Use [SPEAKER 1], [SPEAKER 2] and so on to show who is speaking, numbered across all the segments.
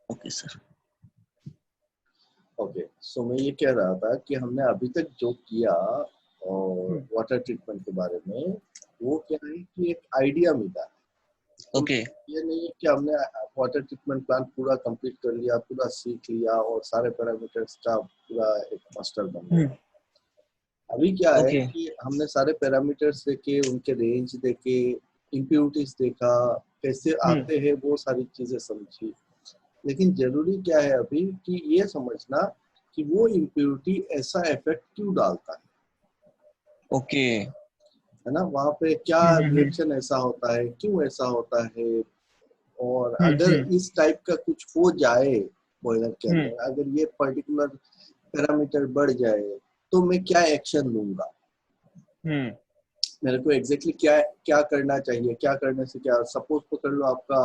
[SPEAKER 1] Okay sir.
[SPEAKER 2] Okay, सो मैं ये कह रहा था कि हमने अभी तक जो किया और वाटर ट्रीटमेंट के बारे में, वो क्या है कि एक आइडिया मिला।
[SPEAKER 1] ओके।
[SPEAKER 2] ये नहीं है कि हमने वाटर ट्रीटमेंट प्लांट पूरा कंप्लीट कर लिया, पूरा सीख लिया और सारे पैरामीटर्स का पूरा एक मास्टर बन गया। अभी क्या है
[SPEAKER 1] ओके।
[SPEAKER 2] कि हमने सारे पैरामीटर्स देखे, उनके रेंज देखे, इम्प्योरिटीज देखा, कैसे आते हैं वो सारी चीजें समझी। लेकिन जरूरी क्या है अभी कि ये समझना कि वो इम्प्योरिटी ऐसा इफेक्ट क्यों डालता
[SPEAKER 1] ओके।
[SPEAKER 2] है ना, वहाँ पे क्या रिएक्शन ऐसा होता है, क्यों ऐसा होता है। और अगर इस टाइप का कुछ हो जाए बॉयलर के अंदर, अगर ये पर्टिकुलर पैरामीटर बढ़ जाए तो मैं क्या एक्शन लूंगा, मेरे को एग्जैक्टली क्या क्या करना चाहिए, क्या करने से क्या। सपोज पकड़ लो आपका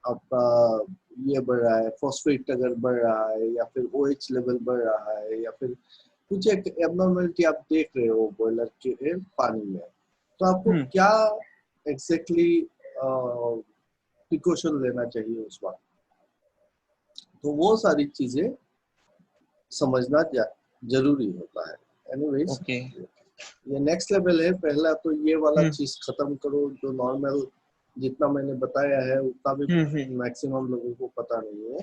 [SPEAKER 2] आपका ये बढ़ रहा है, फॉस्फेट अगर बढ़ रहा है या फिर OH लेवल बढ़ रहा है या फिर कुछ एक एबनॉर्मलिटी आप देख रहे हो बॉयलर के पानी में, तो आपको क्या एग्जैक्टली प्रिकॉशन लेना चाहिए उस वक्त। तो वो सारी चीजें समझना जरूरी होता है। Anyways,
[SPEAKER 1] okay.
[SPEAKER 2] ये नेक्स्ट लेवल है। पहला तो ये वाला चीज खत्म करो, जो नॉर्मल जितना मैंने बताया है उतना भी मैक्सिमम लोगों को पता नहीं है।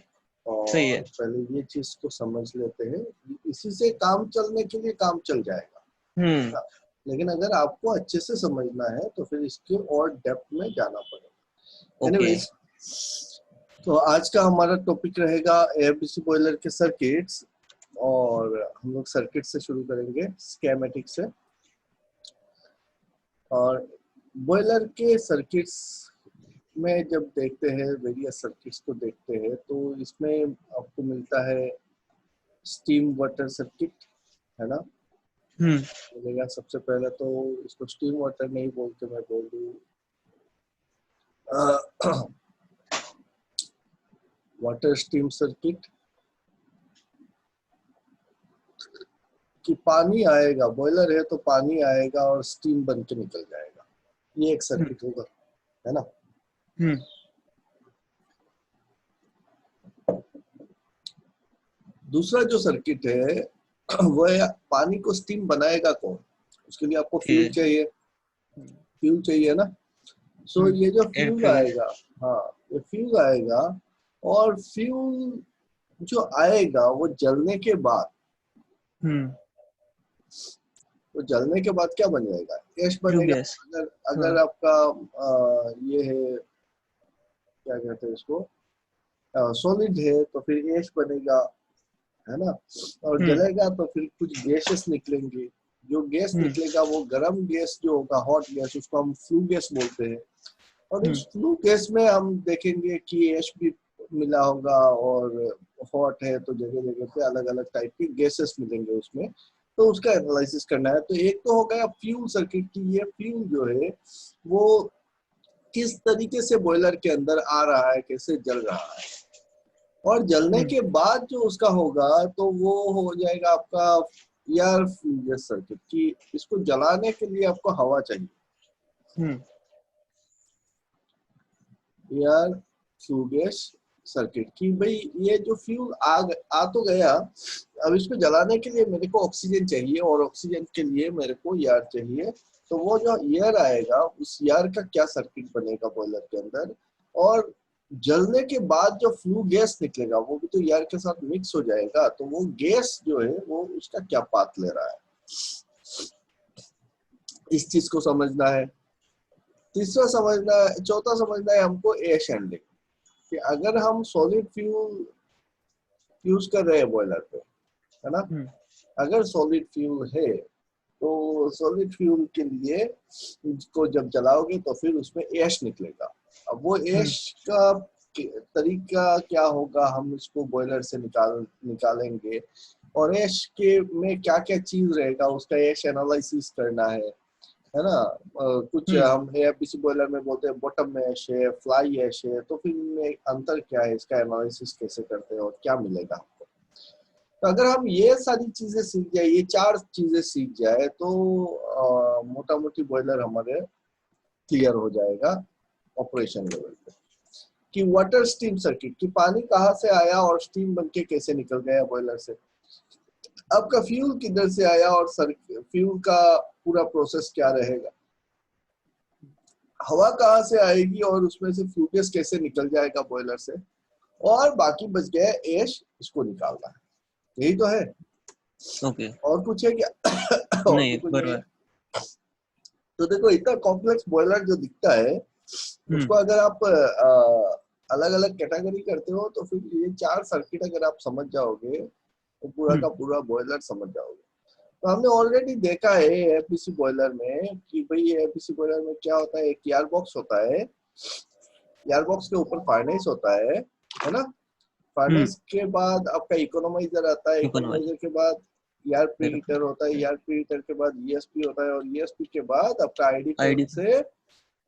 [SPEAKER 1] सही है।
[SPEAKER 2] और पहले ये चीज को समझ लेते हैं, इसी से काम चलने के लिए काम चल जाएगा। लेकिन अगर आपको अच्छे से समझना है तो फिर इसके और डेप्थ में जाना पड़ेगा।
[SPEAKER 1] ओके।
[SPEAKER 2] एनीवेज, तो आज का हमारा टॉपिक रहेगा AFDC बॉयलर के सर्किट्स, और हम लोग सर्किट से शुरू करेंगे, स्कीमेटिक से। और बॉयलर के सर्किट्स में जब देखते हैं, वेरियस सर्किट्स को देखते हैं, तो इसमें आपको मिलता है स्टीम वाटर सर्किट, है ना। मिलेगा सबसे पहले, तो इसको स्टीम वाटर नहीं बोलते, मैं बोल दूं वाटर स्टीम सर्किट। कि पानी आएगा, बॉयलर है तो पानी आएगा और स्टीम बन के निकल जाएगा, ये एक सर्किट होगा, है ना। दूसरा जो सर्किट है वो है पानी को स्टीम बनाएगा कौन, उसके लिए आपको फ्यूल चाहिए, फ्यूल चाहिए ना। सो ये जो फ्यूल आएगा, हाँ ये फ्यूल आएगा, और फ्यूल जो आएगा वो जलने के बाद, तो जलने के बाद क्या बन जाएगा, ऐश बनेगा। अगर आपका ये है, क्या कहते हैं इसको, सॉलिड है तो फिर ऐश बनेगा, है ना। और जलेगा तो फिर कुछ गैसेस निकलेंगे, जो गैस निकलेगा वो गर्म गैस जो होगा, हॉट गैस, उसको हम फ्लू गैस बोलते हैं। और इस फ्लू गैस में हम देखेंगे कि ऐश भी मिला होगा, और हॉट है तो जगह जगह पे अलग अलग टाइप के गैसेस मिलेंगे उसमें, तो उसका एनालिसिस करना है। तो एक तो हो गया फ्यूल सर्किट की, ये फ्यूल जो है वो किस तरीके से बॉयलर के अंदर आ रहा है, कैसे जल रहा है। और जलने के बाद जो उसका होगा तो वो हो जाएगा आपका एयर फ्लू गैस सर्किट, की इसको जलाने के लिए आपको हवा चाहिए, एयर फ्लू गैस सर्किट की। भाई ये जो फ्यूल आ तो गया, अब इसको जलाने के लिए मेरे को ऑक्सीजन चाहिए, और ऑक्सीजन के लिए मेरे को एयर चाहिए। तो वो जो एयर आएगा, उस एयर का क्या सर्किट बनेगा बॉयलर के अंदर, और जलने के बाद जो फ्लू गैस निकलेगा वो भी तो एयर के साथ मिक्स हो जाएगा, तो वो गैस जो है वो उसका क्या पाथ ले रहा है, इस चीज को समझना है। तीसरा समझना है, चौथा समझना है हमको एश हैंडलिंग, कि अगर हम सॉलिड फ्यूल यूज कर रहे हैं बॉयलर पे, है ना, अगर सॉलिड फ्यूल है तो सॉलिड फ्यूल के लिए इसको जब जलाओगे तो फिर उसमें ऐश निकलेगा। अब वो ऐश का तरीका क्या होगा, हम इसको बॉयलर से निकालेंगे, और ऐश के में क्या क्या चीज रहेगा, उसका ऐश एनालिसिस करना है ना। कुछ हम AFDC बॉयलर में बोलते हैं बॉटम ऐश है, फ्लाई ऐश है, तो फिर इनमें अंतर क्या है, इसका एनालिसिस कैसे करते हैं और क्या मिलेगा हमको। तो अगर हम ये सारी चीजें सीख जाए, ये 4 चीजें सीख जाए, तो मोटा मोटी बॉयलर हमारे क्लियर हो जाएगा। ऑपरेशन लेवल पे कि वाटर स्टीम सर्किट, कि पानी कहाँ से आया और स्टीम बनके कैसे निकल गया बॉयलर से, आपका फ्यूल किधर से आया और फ्यूल का पूरा प्रोसेस क्या रहेगा, हवा कहाँ से आएगी और उसमें से फ्यूल गैस कैसे निकल जाएगा बॉयलर से, और बाकी बच गया एश, इसको निकालना है। यही तो है।
[SPEAKER 1] ओके।
[SPEAKER 2] और कुछ है क्या? और
[SPEAKER 1] नहीं,
[SPEAKER 2] तो कुछ नहीं है।
[SPEAKER 1] बराबर।
[SPEAKER 2] तो देखो इतना कॉम्प्लेक्स बॉयलर जो दिखता है उसको अगर आप अलग अलग कैटेगरी करते हो तो फिर ये 4 सर्किट अगर आप समझ जाओगे तो पूरा का पूरा बॉयलर समझ जाओगे। तो हमने ऑलरेडी देखा है एफबीसी बॉयलर में कि भाई ये एफबीसी बॉयलर में क्या होता है, एक ईयर बॉक्स होता है, ईयर बॉक्स के ऊपर फार्नेस होता है ना, फार्नेस के बाद आपका इकोनोमाइजर आता है, इकोनोमाइजर के बाद ईआर प्री हीटर होता है, ईआर प्री हीटर के बाद ईएसपी होता है और ईएसपी के बाद आपका आईडी कोड से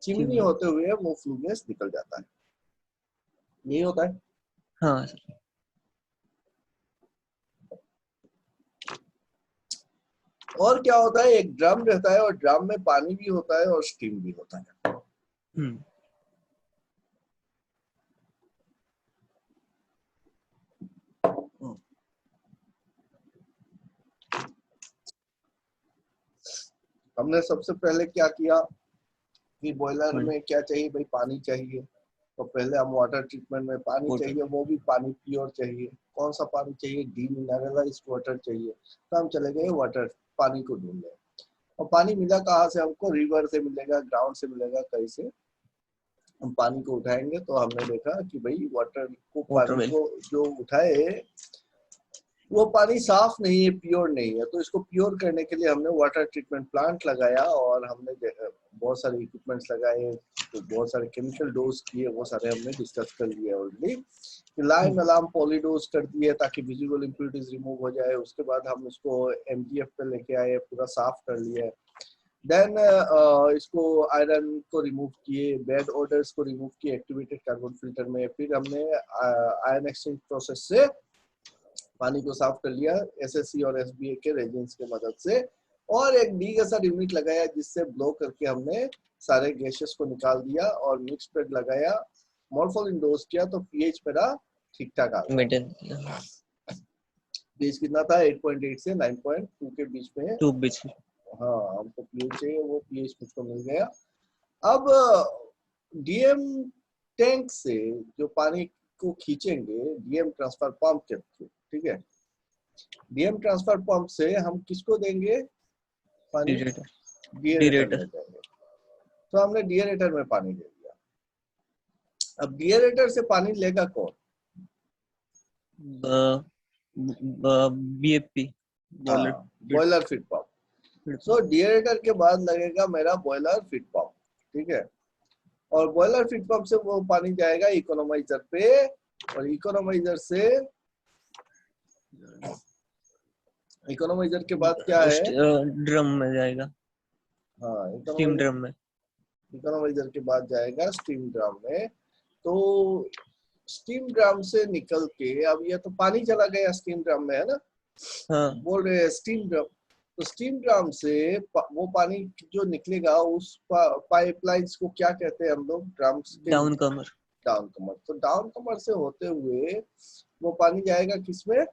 [SPEAKER 2] चिमनी होते हुए वो फ्लू गैस निकल जाता है। यही होता है।
[SPEAKER 1] हाँ सर।
[SPEAKER 2] और क्या होता है, एक ड्रम रहता है और ड्रम में पानी भी होता है और स्टीम भी होता है। हमने सबसे पहले क्या किया कि बॉयलर में क्या चाहिए भाई, पानी चाहिए। तो पहले हम वाटर ट्रीटमेंट में पानी चाहिए, वो भी पानी प्योर चाहिए। कौन सा पानी चाहिए? डीमिनरलाइज्ड वाटर चाहिए। तो हम चले गए वाटर पानी को ढूंढने। और पानी मिला कहाँ से हमको? रिवर से मिलेगा, ग्राउंड से मिलेगा, कहीं से हम पानी को उठाएंगे। तो हमने देखा कि भाई वाटर को, पानी को जो उठाए वो पानी साफ नहीं है, प्योर नहीं है। तो इसको प्योर करने के लिए हमने वाटर ट्रीटमेंट प्लांट लगाया और हमने बहुत सारे इक्विपमेंट्स लगाए, तो बहुत सारे केमिकल डोज किए, वो सारे हमने डिस्कस कर लिए ऑलरेडी। लाइम अलार्म पॉलीडोज कर दिए ताकि विजिबल इम्प्योरिटीज रिमूव हो जाए। उसके बाद हम इसको एमजीएफ पे लेके आए, पूरा साफ कर लिया। देन इसको आयरन को रिमूव किए, बैड ऑर्डर्स को रिमूव किए एक्टिवेटेड कार्बन फिल्टर में। फिर हमने आयन एक्सचेंज प्रोसेस से पानी को साफ कर लिया एसएससी और एसबीए के रेजेंस की मदद से, और एक डीगैसर यूनिट लगाया जिससे ब्लो करके हमने सारे गैसेस को निकाल दिया और मिक्स पेड लगाया, मॉर्फोलिन डोज किया। तो पीएच मेरा ठीक ठाक आ गया। पीएच कितना था? 8.8 से 9.2 के बीच में। हाँ, हमको पीएच चाहिए, वो पीएच मुझको मिल गया। अब डीएम टैंक से जो पानी को खींचेंगे डीएम ट्रांसफर पंप के थ्रू, ठीक है, डीएम ट्रांसफर पंप से हम किसको देंगे पानी? डीएरेटर में देंगे। तो हमने डीएरेटर में पानी दे दिया। अब डीएरेटर से पानी लेगा कौन?
[SPEAKER 1] BFP,
[SPEAKER 2] boiler feed pump. सो डीएरेटर के बाद लगेगा मेरा बॉयलर फीड पंप, ठीक है। और बॉयलर फीड पंप से वो पानी जाएगा इकोनोमाइजर पे, और इकोनोमाइजर से, इकोनोमाइजर के बाद क्या है?
[SPEAKER 1] ड्रम में जाएगा।
[SPEAKER 2] हाँ,
[SPEAKER 1] स्टीम ड्रम में।
[SPEAKER 2] इकोनोमाइजर के बाद जाएगा स्टीम ड्रम में। तो स्टीम ड्रम से निकल के, अब ये तो पानी चला गया स्टीम ड्रम में, है ना?
[SPEAKER 1] हाँ।
[SPEAKER 2] बोल रहे हैं स्टीम ड्रम। तो स्टीम ड्रम से वो पानी जो निकलेगा उस पाइपलाइंस को क्या कहते हैं हम लोग? ड्रम्स के
[SPEAKER 1] डाउन कमर।
[SPEAKER 2] डाउन कमर। तो डाउन कमर से होते हुए वो पानी जाएगा किसमें?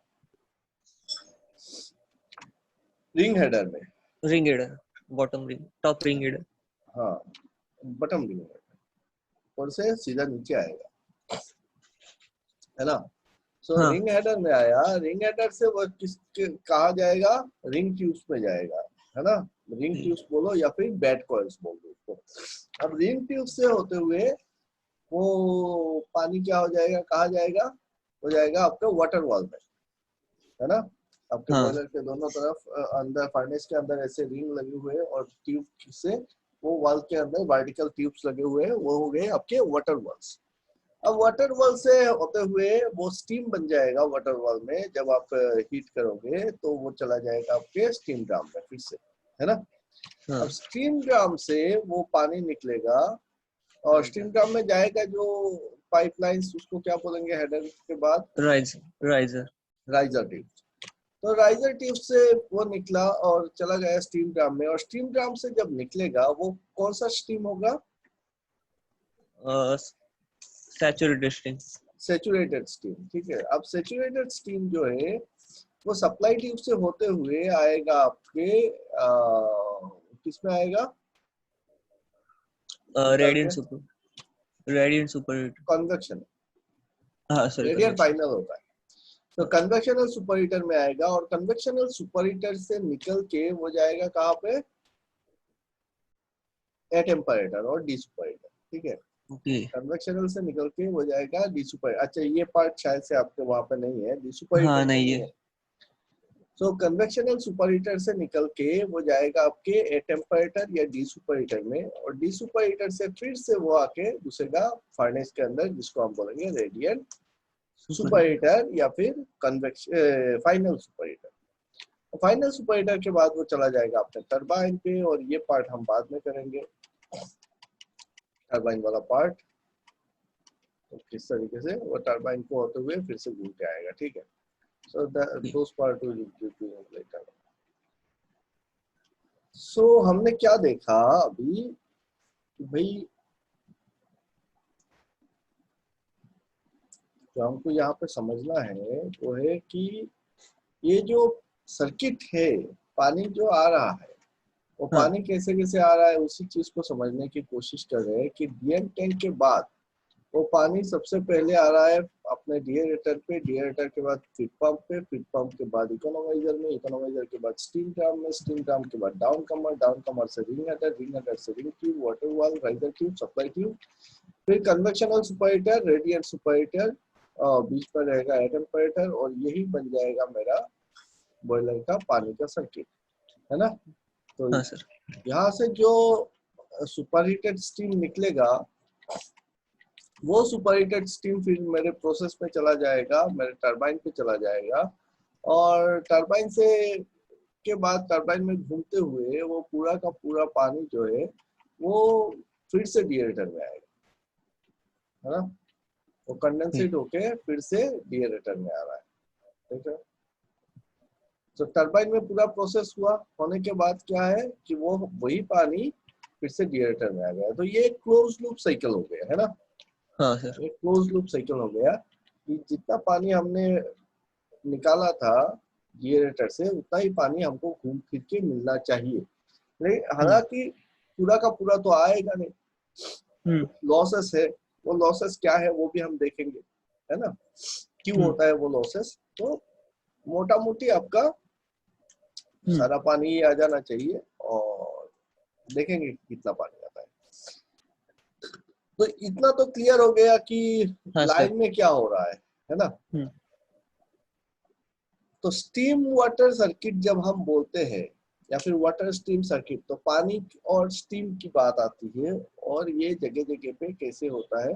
[SPEAKER 2] रिंग हेडर में।
[SPEAKER 1] Ring header, bottom ring, top ring header.
[SPEAKER 2] हाँ, बॉटम रिंग हेडर और से सीधा नीचे आएगा, है ना? सो रिंग हेडर में आया, रिंग हेडर से वो कहा जाएगा? रिंग ट्यूब्स में जाएगा, है ना? रिंग ट्यूब्स बोलो या फिर बेड कॉइल्स बोल दो उसको। अब रिंग ट्यूब्स से होते हुए वो पानी क्या हो जाएगा, कहा जाएगा? हो जाएगा आपका वाटर वॉल में, है ना? आपके बॉयलर के दोनों तरफ अंदर फर्नेस के अंदर ऐसे रिंग लगे हुए और ट्यूब से वो वॉल के अंदर वर्टिकल ट्यूब्स लगे हुए हैं, वो हो गए आपके वाटर वॉल्स। अब वाटर वॉल से होते हुए वो स्टीम बन जाएगा वाटर वॉल में। जब आप हीट करोगे तो वो चला जाएगा आपके स्टीम ड्रम में फिर से, है ना? अब स्टीम ड्रम से वो पानी निकलेगा और स्टीम ड्रम में जाएगा जो पाइपलाइंस, उसको क्या बोलेंगे हेडर के बाद? Riser tube. तो राइजर ट्यूब से वो निकला और चला गया स्टीम ड्रम में, और स्टीम ड्रम से जब निकलेगा वो कौन सा स्टीम होगा?
[SPEAKER 1] Saturated steam.
[SPEAKER 2] सेचुरेटेड स्टीम, ठीक है। अब सेचुरेटेड स्टीम जो है वो सप्लाई ट्यूब से होते हुए आएगा आपके किसमें आएगा,
[SPEAKER 1] रेडियंट सुपर हीटर।
[SPEAKER 2] कन्वेक्शन,
[SPEAKER 1] हाँ सॉरी,
[SPEAKER 2] रेडियल
[SPEAKER 1] कन्वेक्शन।
[SPEAKER 2] फाइनल होता है। तो कन्वेक्शनल सुपर हीटर में आएगा और कन्वेक्शनल सुपर हीटर से निकल के वो जाएगा कहाँ पे, ए टेम्परेचर और डी सुपर हीटर, ठीक है।
[SPEAKER 1] ओके।
[SPEAKER 2] कन्वेक्शनल से निकल के वो जाएगा डी सुपर, अच्छा ये पार्ट शायद से आपके वहां पे नहीं है, डी सुपर हीटर
[SPEAKER 1] हाँ
[SPEAKER 2] में
[SPEAKER 1] नहीं
[SPEAKER 2] नहीं
[SPEAKER 1] है।
[SPEAKER 2] है। तो कन्वेक्शनल सुपर हीटर से निकल के वो जाएगा आपके ए टेम्परेचर या डी सुपर हीटर में, और डी सुपर हीटर से फिर से वो आके घुसेगा फर्नेस के अंदर, जिसको हम बोलेंगे रेडिएंट सुपर हीटर या फिर convection final super heater. Final super heater के बाद वो चला जाएगा अपने टरबाइन पे, और ये पार्ट हम बाद में करेंगे, टरबाइन वाला पार्ट। तो किस तरीके से वो टरबाइन को होते हुए फिर से घूम के आएगा, ठीक है। सो दोस पार्ट विल बी लेटर। सो हमने क्या देखा अभी कि भाई जो हमको यहाँ पे समझना है वो है कि ये जो सर्किट है, पानी जो आ रहा है वो
[SPEAKER 1] हाँ
[SPEAKER 2] पानी कैसे कैसे आ रहा है, उसी चीज को समझने की कोशिश कर रहे हैं कि डीएम टैंक के बाद वो पानी सबसे पहले आ रहा है अपने डिएरेटर पे, डिएरेटर के बाद फीड पंप पे, फीड पंप के बाद इकोनोमाइजर में, इकोनोमाइजर के बाद स्टीम ड्रम में, स्टीम ड्रम के बाद डाउन कमर, डाउन कमर से रिंग अटर, रिंग अटर से ring tube, water wall, riser tube, supply tube, फिर convectional super heater, radiant super heater, बीच में रहेगा एयर टेम्परेचर, और यही बन जाएगा मेरा बॉयलर का पानी का सर्किट, है ना। तो
[SPEAKER 1] हाँ सर।
[SPEAKER 2] यहाँ से जो सुपर हीटेड स्टीम निकलेगा वो सुपर हीटेड स्टीम फिर मेरे प्रोसेस में चला जाएगा, मेरे टरबाइन पे चला जाएगा, और टरबाइन से के बाद टरबाइन में घूमते हुए वो पूरा का पूरा पानी जो है वो फिर से डिएरेटर में आएगा, है ना। वो कंडेंसेट होके फिर से डिएरेटर में आ रहा है, ठीक है। तो टरबाइन में पूरा प्रोसेस हुआ, होने के बाद क्या है कि वो वही पानी फिर से डिएरेटर में आ गया। तो ये क्लोज लूप साइकिल हो गया, है ना।
[SPEAKER 1] हाँ सर।
[SPEAKER 2] एक क्लोज लूप साइकिल हो गया कि जितना पानी हमने निकाला था जीरेटर से उतना ही पानी हमको घूम फिर के मिलना चाहिए, लेकिन हालांकि पूरा का पूरा तो आएगा नहीं, लॉसेस है। वो लॉसेस क्या है वो भी हम देखेंगे, है ना, क्यों होता है वो लॉसेस। तो मोटा मोटी आपका सारा पानी ही आ जाना चाहिए, और देखेंगे कितना पानी आता है। तो इतना तो क्लियर हो गया कि लाइन में क्या हो रहा है ना। तो स्टीम वाटर सर्किट जब हम बोलते हैं या फिर वाटर स्टीम सर्किट, तो पानी और स्टीम की बात आती है, और ये जगह जगह पे कैसे होता है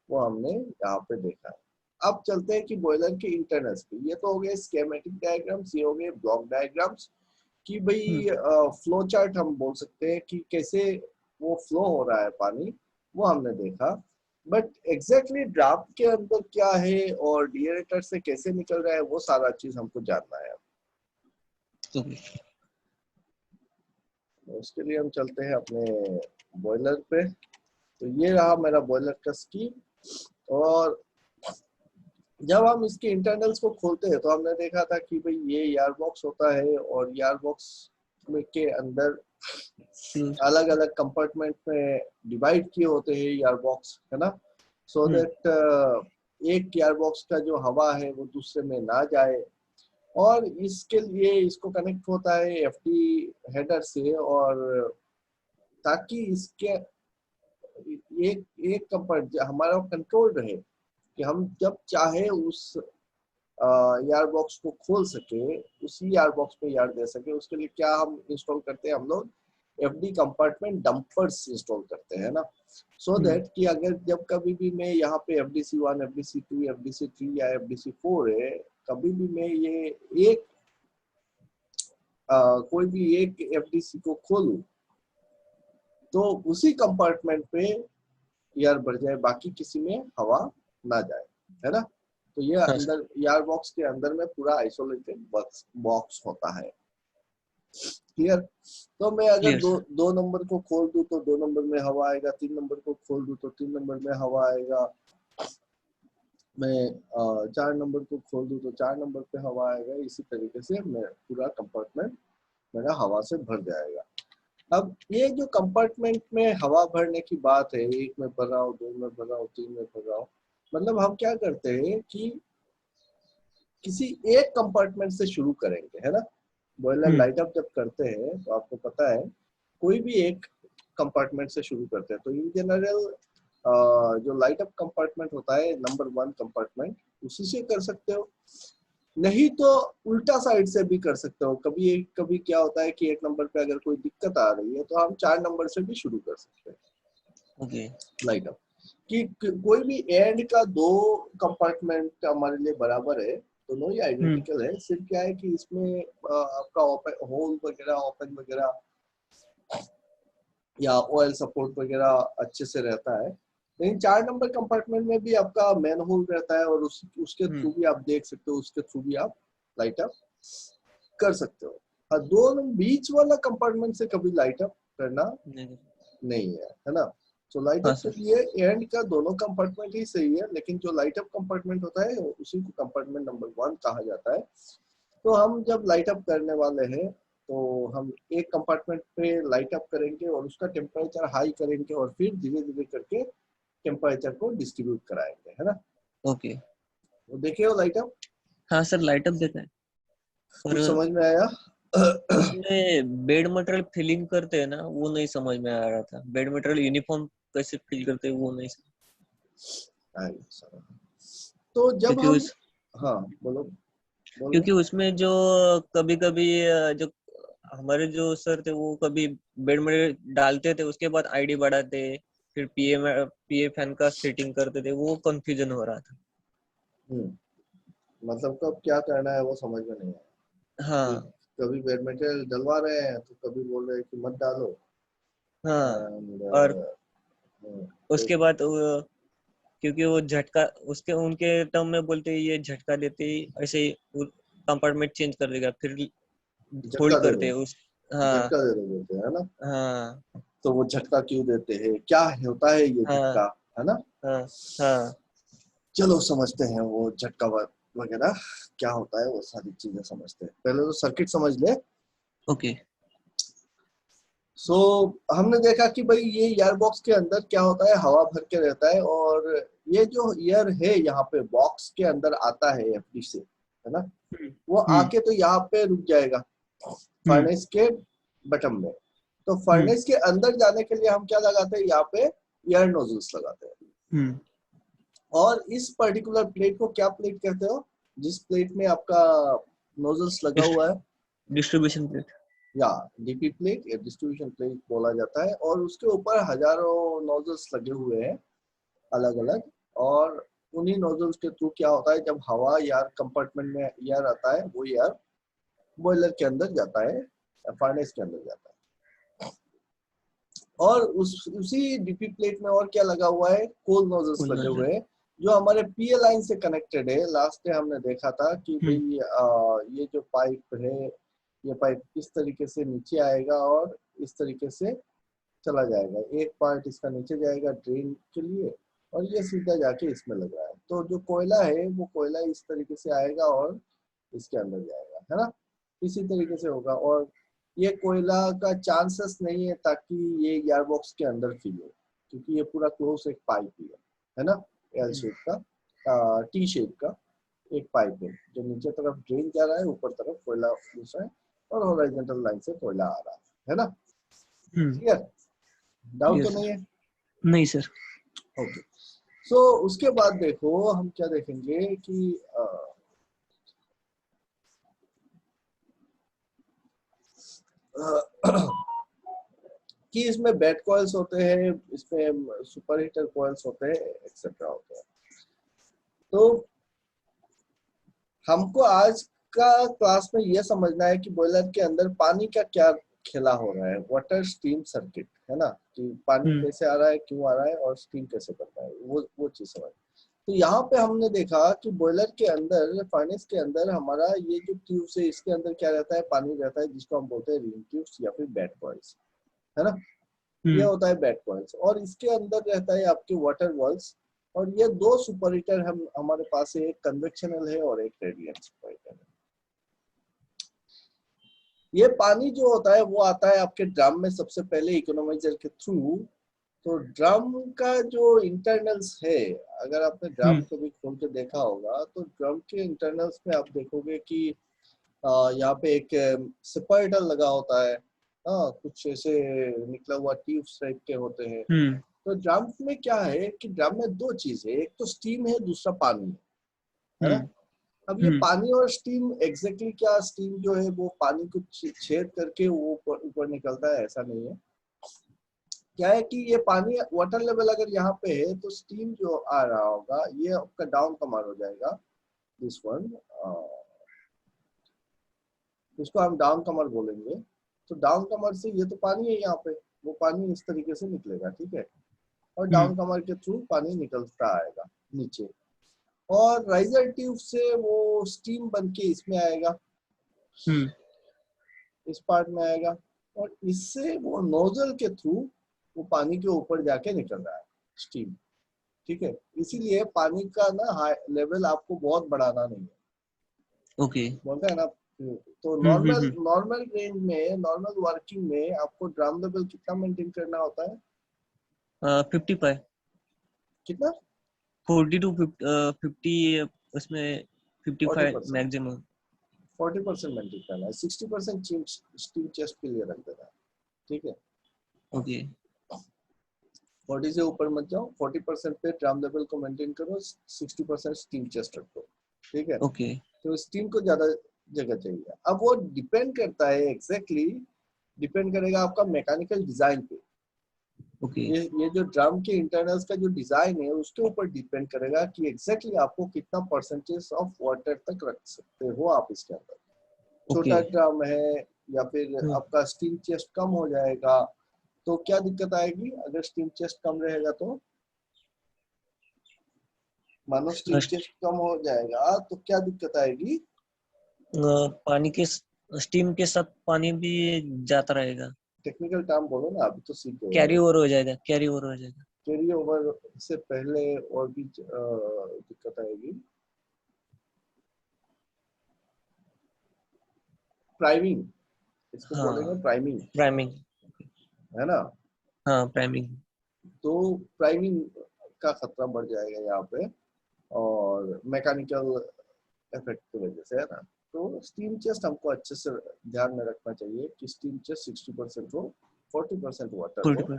[SPEAKER 2] वो हमने यहाँ पे देखा है। अब चलते हैं कि बॉयलर के इंटरनल्स पे। ये तो हो गए स्कीमेटिक डायग्राम्स, ये हो गए ब्लॉक डायग्राम्स, कि भाई फ्लो चार्ट हम बोल सकते हैं कि कैसे वो फ्लो हो रहा है पानी, वो हमने देखा। बट एग्जैक्टली ड्राफ्ट के अंदर क्या है और डिएरेटर से कैसे निकल रहा है वो सारा चीज हमको जानना है। उसके लिए हम चलते हैं अपने बॉयलर पे। तो ये रहा मेरा बॉयलर का स्कीम, और जब हम इसके इंटरनल्स को खोलते हैं तो हमने देखा था कि भाई ये एयर बॉक्स होता है, और एयर बॉक्स में के अंदर अलग अलग कंपार्टमेंट में डिवाइड किए होते हैं एयर बॉक्स, है ना, सो दैट एक एयर बॉक्स का जो हवा है वो दूसरे में ना जाए। और इसके लिए इसको कनेक्ट होता है एफडी हेडर से, और ताकि इसके एक हमारा कंट्रोल रहे कि हम जब चाहे उस यार बॉक्स को खोल सके, उसी यार बॉक्स पे यार दे सके। उसके लिए क्या हम इंस्टॉल करते हैं, हम लोग एफडी कंपार्टमेंट डंपर्स इंस्टॉल करते हैं ना, सो दैट कि अगर जब कभी भी मैं यहाँ पे FDC1, FDC2, FDC3 या FDC4 है, कभी भी मैं ये एक कोई भी एक FDC को खोलूं तो उसी कंपार्टमेंट पे एयर बढ़ जाए, बाकी किसी में हवा ना जाए, है ना। तो ये अंदर एयर बॉक्स के अंदर में पूरा आइसोलेटेड बॉक्स होता है। क्लियर। तो मैं अगर
[SPEAKER 1] Clear, sir.
[SPEAKER 2] दो नंबर को खोल दूं तो 2 नंबर में हवा आएगा, 3 नंबर को खोल दूं तो 3 नंबर में हवा आएगा, मैं 4 नंबर को खोल दूं तो 4 नंबर पे हवा आएगा। इसी तरीके से मैं पूरा कंपार्टमेंट मेरा हवा से भर जाएगा। अब ये जो कंपार्टमेंट में हवा भरने की बात है, 1 में भर रहा हूँ, 2 में भर रहा हूँ, 3 में भर रहा हूँ, मतलब हम क्या करते हैं कि किसी एक कंपार्टमेंट से शुरू करेंगे, है ना। बॉयलर लाइट अप जब करते हैं तो आपको पता है कोई भी एक कंपार्टमेंट से शुरू करते हैं। तो इन जनरल जो लाइट अप कंपार्टमेंट होता है नंबर 1 कंपार्टमेंट, उसी से कर सकते हो, नहीं तो उल्टा साइड से भी कर सकते हो। कभी क्या होता है कि 1 नंबर पे अगर कोई दिक्कत आ रही है तो हम 4 नंबर से भी शुरू कर सकते हैं
[SPEAKER 1] Okay.
[SPEAKER 2] Light up. कि कोई भी एंड का 2 कंपार्टमेंट हमारे लिए बराबर है, दोनों ही आइडेंटिकल है, सिर्फ क्या है कि इसमें आपका ओपन होल वगैरह, ओपन वगैरह या ऑयल सपोर्ट वगैरह अच्छे से रहता है। लेकिन 4 नंबर कंपार्टमेंट में भी आपका मैन होल रहता है और उसके थ्रू भी आप देख सकते हो, उसके थ्रू भी आप लाइट अप कर सकते हो। और दोनों बीच वाला कंपार्टमेंट से कभी लाइट अप करना नहीं है ना। तो लाइट
[SPEAKER 1] हाँ
[SPEAKER 2] अप के
[SPEAKER 1] सर।
[SPEAKER 2] लिए एंड का दोनों कंपार्टमेंट ही सही है, लेकिन जो लाइट अप कंपार्टमेंट होता है उसी को कंपार्टमेंट नंबर 1 कहा जाता है। तो हम जब लाइट अप करने वाले हैं तो हम एक कंपार्टमेंट पे लाइट अप करेंगे और उसका टेम्परेचर हाई करेंगे और फिर धीरे धीरे करके टेम्परेचर को डिस्ट्रीब्यूट कराएंगे, है ना।
[SPEAKER 1] ओके।
[SPEAKER 2] तो देखे हो लाइट अप,
[SPEAKER 1] हाँ सर, लाइट अप देखा है।
[SPEAKER 2] कुछ
[SPEAKER 1] और
[SPEAKER 2] समझ में आया?
[SPEAKER 1] उसमें बेड मटेरियल फिलिंग करते हैं ना, वो नहीं समझ में आ रहा था। बेड मटेरियल यूनिफॉर्म कैसे फिल करते हैं वो नहीं
[SPEAKER 2] तो जब
[SPEAKER 1] क्योंकि
[SPEAKER 2] हम,
[SPEAKER 1] उस
[SPEAKER 2] हाँ बोलो बोलो।
[SPEAKER 1] क्योंकि उसमें जो कभी कभी जो हमारे जो सर थे वो कभी बेड मटेरियल डालते थे, उसके बाद आईडी बढ़ाते, फिर पीए फैन का सेटिंग करते थे, वो कंफ्यूजन हो रहा था।
[SPEAKER 2] मतलब कब क्या करना है वो समझ में नहीं आया कि
[SPEAKER 1] हाँ
[SPEAKER 2] कभी बेड मटेरियल डलवा रहे हैं तो कभी बोल रहे हैं कि मत डालो।
[SPEAKER 1] हाँ।
[SPEAKER 2] एंड
[SPEAKER 1] और उसके बाद क्योंकि वो झटका, उसके उनके टर्म में बोलते हैं ये झटका देते ही ऐसे ही कंपार्टमेंट चेंज कर देगा, फिर
[SPEAKER 2] झटका
[SPEAKER 1] होल्ड
[SPEAKER 2] दे
[SPEAKER 1] करते
[SPEAKER 2] दो,
[SPEAKER 1] हैं उस। हाँ
[SPEAKER 2] झटका दे दो बोलते हैं, है ना।
[SPEAKER 1] हाँ
[SPEAKER 2] तो वो झटका क्यों देते हैं, क्या होता है ये
[SPEAKER 1] हाँ
[SPEAKER 2] झटका, है ना।
[SPEAKER 1] हाँ हाँ।
[SPEAKER 2] चलो समझते हैं वो झटका वगैरह क्या होता है, वो सारी चीजें समझते हैं। पहले तो सर्किट समझ ले।
[SPEAKER 1] ओके।
[SPEAKER 2] सो हमने देखा कि भाई ये ईयर बॉक्स के अंदर क्या होता है, हवा भर के रहता है और ये जो ईयर है यहाँ पे बॉक्स के अंदर आता है एफडी से, है ना। वो
[SPEAKER 1] हम्म
[SPEAKER 2] आके तो यहाँ पे रुक जाएगा
[SPEAKER 1] हम्म
[SPEAKER 2] फर्नेस के बटन में। तो
[SPEAKER 1] हम्म
[SPEAKER 2] फर्नेस के अंदर जाने के लिए हम क्या लगाते हैं, यहाँ पे एयर नोजल्स लगाते हैं।
[SPEAKER 1] हम्म
[SPEAKER 2] और इस पर्टिकुलर प्लेट को क्या प्लेट कहते हो, जिस प्लेट में आपका नोजल्स लगा हुआ है?
[SPEAKER 1] Distribution plate.
[SPEAKER 2] या डीपी प्लेट या डिस्ट्रीब्यूशन प्लेट बोला जाता है। और उसके ऊपर हजारों नोजल्स लगे हुए हैं अलग अलग। और उन्हीं नोजल्स के थ्रू क्या होता है, जब हवा यार कंपार्टमेंट में एयर आता है, वो एयर बॉयलर के अंदर जाता है, फर्नेस के अंदर जाता है। और उसी डीपी प्लेट में और क्या लगा हुआ है, कोल नोजल्स
[SPEAKER 1] कूल
[SPEAKER 2] लगे
[SPEAKER 1] नोजल।
[SPEAKER 2] हुए हैं जो हमारे पीए लाइन से कनेक्टेड है। लास्ट में हमने देखा था कि
[SPEAKER 1] हम्म
[SPEAKER 2] भाई ये जो पाइप है, ये पाइप इस तरीके से नीचे आएगा और इस तरीके से चला जाएगा। एक पार्ट इसका नीचे जाएगा ड्रेन के लिए और ये सीधा जाके इसमें लग रहा है। तो जो कोयला है वो कोयला इस तरीके से आएगा और इसके अंदर जाएगा, है ना। इसी तरीके से होगा। और ये कोयला का चांसेस नहीं है ताकि ये एयर बॉक्स के अंदर फिल हो, क्योंकि ये पूरा क्लोज एक पाइप ही है ना। एल शेप का, टी शेप का एक पाइप है जो नीचे तरफ ड्रेन जा रहा है, ऊपर तरफ कोयला घुस रहा है और हॉरिजॉन्टल लाइन से कोयला आ रहा है ना। क्लियर? डाउट
[SPEAKER 1] क्लियर
[SPEAKER 2] तो नहीं
[SPEAKER 1] सर।
[SPEAKER 2] है?
[SPEAKER 1] नहीं सर।
[SPEAKER 2] ओके। सो उसके बाद देखो हम क्या देखेंगे कि कि इसमें बेड कॉइल्स होते हैं, इसमें सुपर हीटर कॉइल्स होते हैं, एक्सेट्रा होते हैं। तो हमको आज का क्लास में यह समझना है कि बॉयलर के अंदर पानी का क्या खेला हो रहा है, वाटर स्टीम सर्किट, है ना। कि पानी कैसे आ रहा है, क्यों आ रहा है और स्टीम कैसे करता है, वो चीज समझ। तो यहाँ पे हमने देखा कि बॉयलर के अंदर, फर्नेस के अंदर हमारा ये जो ट्यूब्स है इसके अंदर क्या रहता है, पानी रहता है, जिसको हम बोलते हैं रिंग ट्यूब्स या फिर बेड कॉइल्स, है ना। ये होता है बेड कॉइल्स, और इसके अंदर रहता है आपके वाटर वॉल्स, और ये दो सुपर हीटर हम हमारे पास है, एक कन्वेक्शनल है और एक रेडिएंट सुपर हीटर है। ये पानी जो होता है वो आता है आपके ड्रम में सबसे पहले इकोनॉमाइजर के थ्रू। तो ड्रम का जो इंटरनल्स है, अगर आपने ड्रम कभी खोल के देखा होगा तो ड्रम के इंटरनल्स में आप देखोगे कि यहाँ पे एक सेपरेटर लगा होता है, हाँ, कुछ ऐसे निकला हुआ ट्यूब्स टाइप के होते हैं। तो ड्रम में क्या है कि ड्रम में दो चीज है, एक तो स्टीम है, दूसरा पानी है ना। अब ये पानी और स्टीम एग्जैक्टली क्या, स्टीम जो है वो पानी को छेद करके वो ऊपर निकलता है, ऐसा नहीं है। क्या है कि ये पानी वाटर लेवल अगर यहाँ पे है तो स्टीम जो आ रहा होगा ये आपका डाउन कमर हो जाएगा, दिस वन, इसको हम डाउन कमर बोलेंगे। तो डाउन कमर से ये तो पानी है यहाँ पे, वो पानी इस तरीके से निकलेगा, ठीक है, और डाउन कमर के थ्रू पानी निकलता आएगा नीचे, और राइजर ट्यूब से वो स्टीम बन के इसमें आएगा, इस पार्ट में आएगा, और इससे वो नोजल के थ्रू वो पानी के ऊपर जाके निकल रहा है स्टीम, ठीक है। इसीलिए पानी का ना हाई लेवल आपको बहुत बढ़ाना नहीं है, ओके, बोलते हैं ना। तो नॉर्मल रेंज में, नॉर्मल वर्किंग में आपको ड्रम लेवल कितना मेंटेन करना होता है?
[SPEAKER 1] 55,
[SPEAKER 2] कितना?
[SPEAKER 1] 40 to 50, उसमें 55 मैक्सिमम।
[SPEAKER 2] 40% मेंटेन करना है, 60% स्टीम चेस्ट के लिए रख देना है, ठीक है, ओके। 40 से ऊपर मत जाओ, 40% पे ड्रम लेवल को मेंटेन करो, 60% स्टीम चेस्ट रखो, ठीक है, ओके। तो स्टीम को ज्यादा जगह चाहिए। अब वो डिपेंड करता है, एग्जैक्टली डिपेंड करेगा आपका मैकेनिकल डिजाइन पे, ओके। ये जो ड्रम के इंटरनल्स का जो डिजाइन है उसके ऊपर डिपेंड करेगा कि एग्जैक्टली आपको कितना परसेंटेज ऑफ वाटर तक रख सकते हो आप इसके अंदर। छोटा ड्रम है या फिर आपका स्टीम चेस्ट कम हो जाएगा तो क्या दिक्कत आएगी? अगर स्टीम चेस्ट कम रहेगा तो, मानो स्टीम चेस्ट कम हो जाएगा तो क्या दिक्कत आएगी?
[SPEAKER 1] पानी के स्टीम के साथ पानी भी जाता रहेगा।
[SPEAKER 2] टेक्निकल टर्म बोलो ना, अभी तो सीख गए।
[SPEAKER 1] कैरी ओवर हो जाएगा, कैरी ओवर हो जाएगा।
[SPEAKER 2] कैरी ओवर से पहले और भी दिक्कत आएगी, प्राइमिंग, इसको बोलेंगे प्राइमिंग, प्राइमिंग है ना। हाँ, प्राइमिंग। तो प्राइमिंग का खतरा बढ़ जाएगा यहाँ पे, और मैकेनिकल इफेक्ट की वजह से, है ना। तो स्टीम चेस्ट हमको अच्छे से ध्यान में रखना चाहिए कि स्टीम चेस्ट 60% हो, 40% वाटर हो,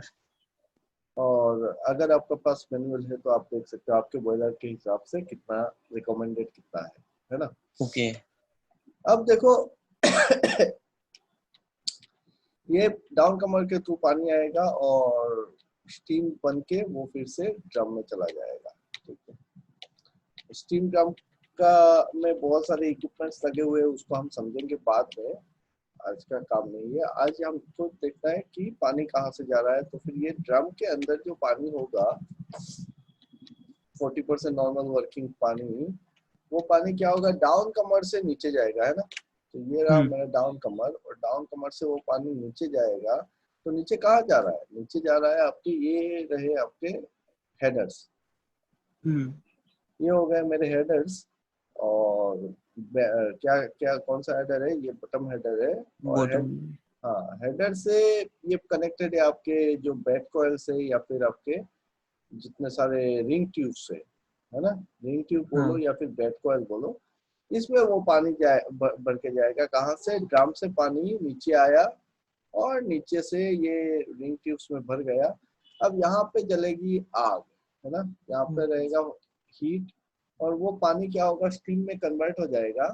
[SPEAKER 2] और अगर आपके पास मैनुअल है तो आप देख सकते हो आपके बॉयलर के हिसाब से कितना रिकमेंडेड कितना है ना, ओके। अब देखो ये डाउन कमर के थ्रू पानी आएगा और स्टीम बन के वो फिर से ड्रम में चला जाएगा, ठीक है। स्टीम ड्रम का में बहुत सारे इक्विपमेंट्स लगे हुए हैं, उसको हम समझेंगे बाद में, आज का काम नहीं है। आज हमको देखना है कि पानी कहाँ से जा रहा है। तो फिर ये ड्रम के अंदर जो पानी होगा 40% नॉर्मल वर्किंग पानी, वो पानी क्या होगा, डाउन कमर से नीचे जाएगा, है ना। तो ये रहा मेरा डाउन कमर, और डाउन कमर से वो पानी नीचे जाएगा। तो नीचे कहाँ जा रहा है? नीचे जा रहा है आपके, ये रहे आपके हेडर्स, ये हो गए मेरे हेडर्स। और क्या क्या कौन सा हेडर है? ये बॉटम हेडर है। और हाँ, हेडर से ये कनेक्टेड है आपके जो बैक कॉइल से, या फिर आपके जितने सारे रिंग ट्यूब से, है ना। रिंग ट्यूब बोलो या फिर बैक कॉइल बोलो, इसमें वो पानी जाए भर के जाएगा। कहाँ से? ड्रम से पानी नीचे आया और नीचे से ये रिंग ट्यूब्स में भर गया। अब यहाँ पे जलेगी आग, है ना। यहाँ पे रहेगा हीट, और वो पानी क्या होगा, स्टीम में कन्वर्ट हो जाएगा,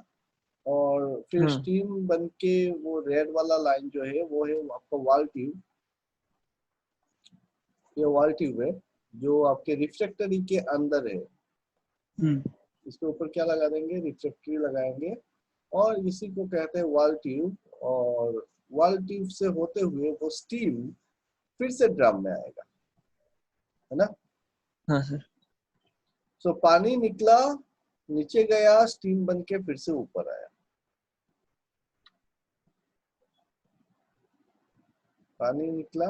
[SPEAKER 2] और फिर स्टीम बन के वो रेड वाला लाइन जो है वो है आपका वाल ट्यूब। ये वाल ट्यूब है जो आपके रिफ्लेक्टरी के अंदर है। इसके ऊपर क्या लगा देंगे? रिफ्लेक्टरी लगाएंगे, और इसी को कहते हैं वाल ट्यूब। और वाल ट्यूब से होते हुए वो स्टीम फिर से ड्रम में आएगा, है ना। हाँ सर। तो पानी निकला, नीचे गया, स्टीम बन के फिर से ऊपर आया। पानी निकला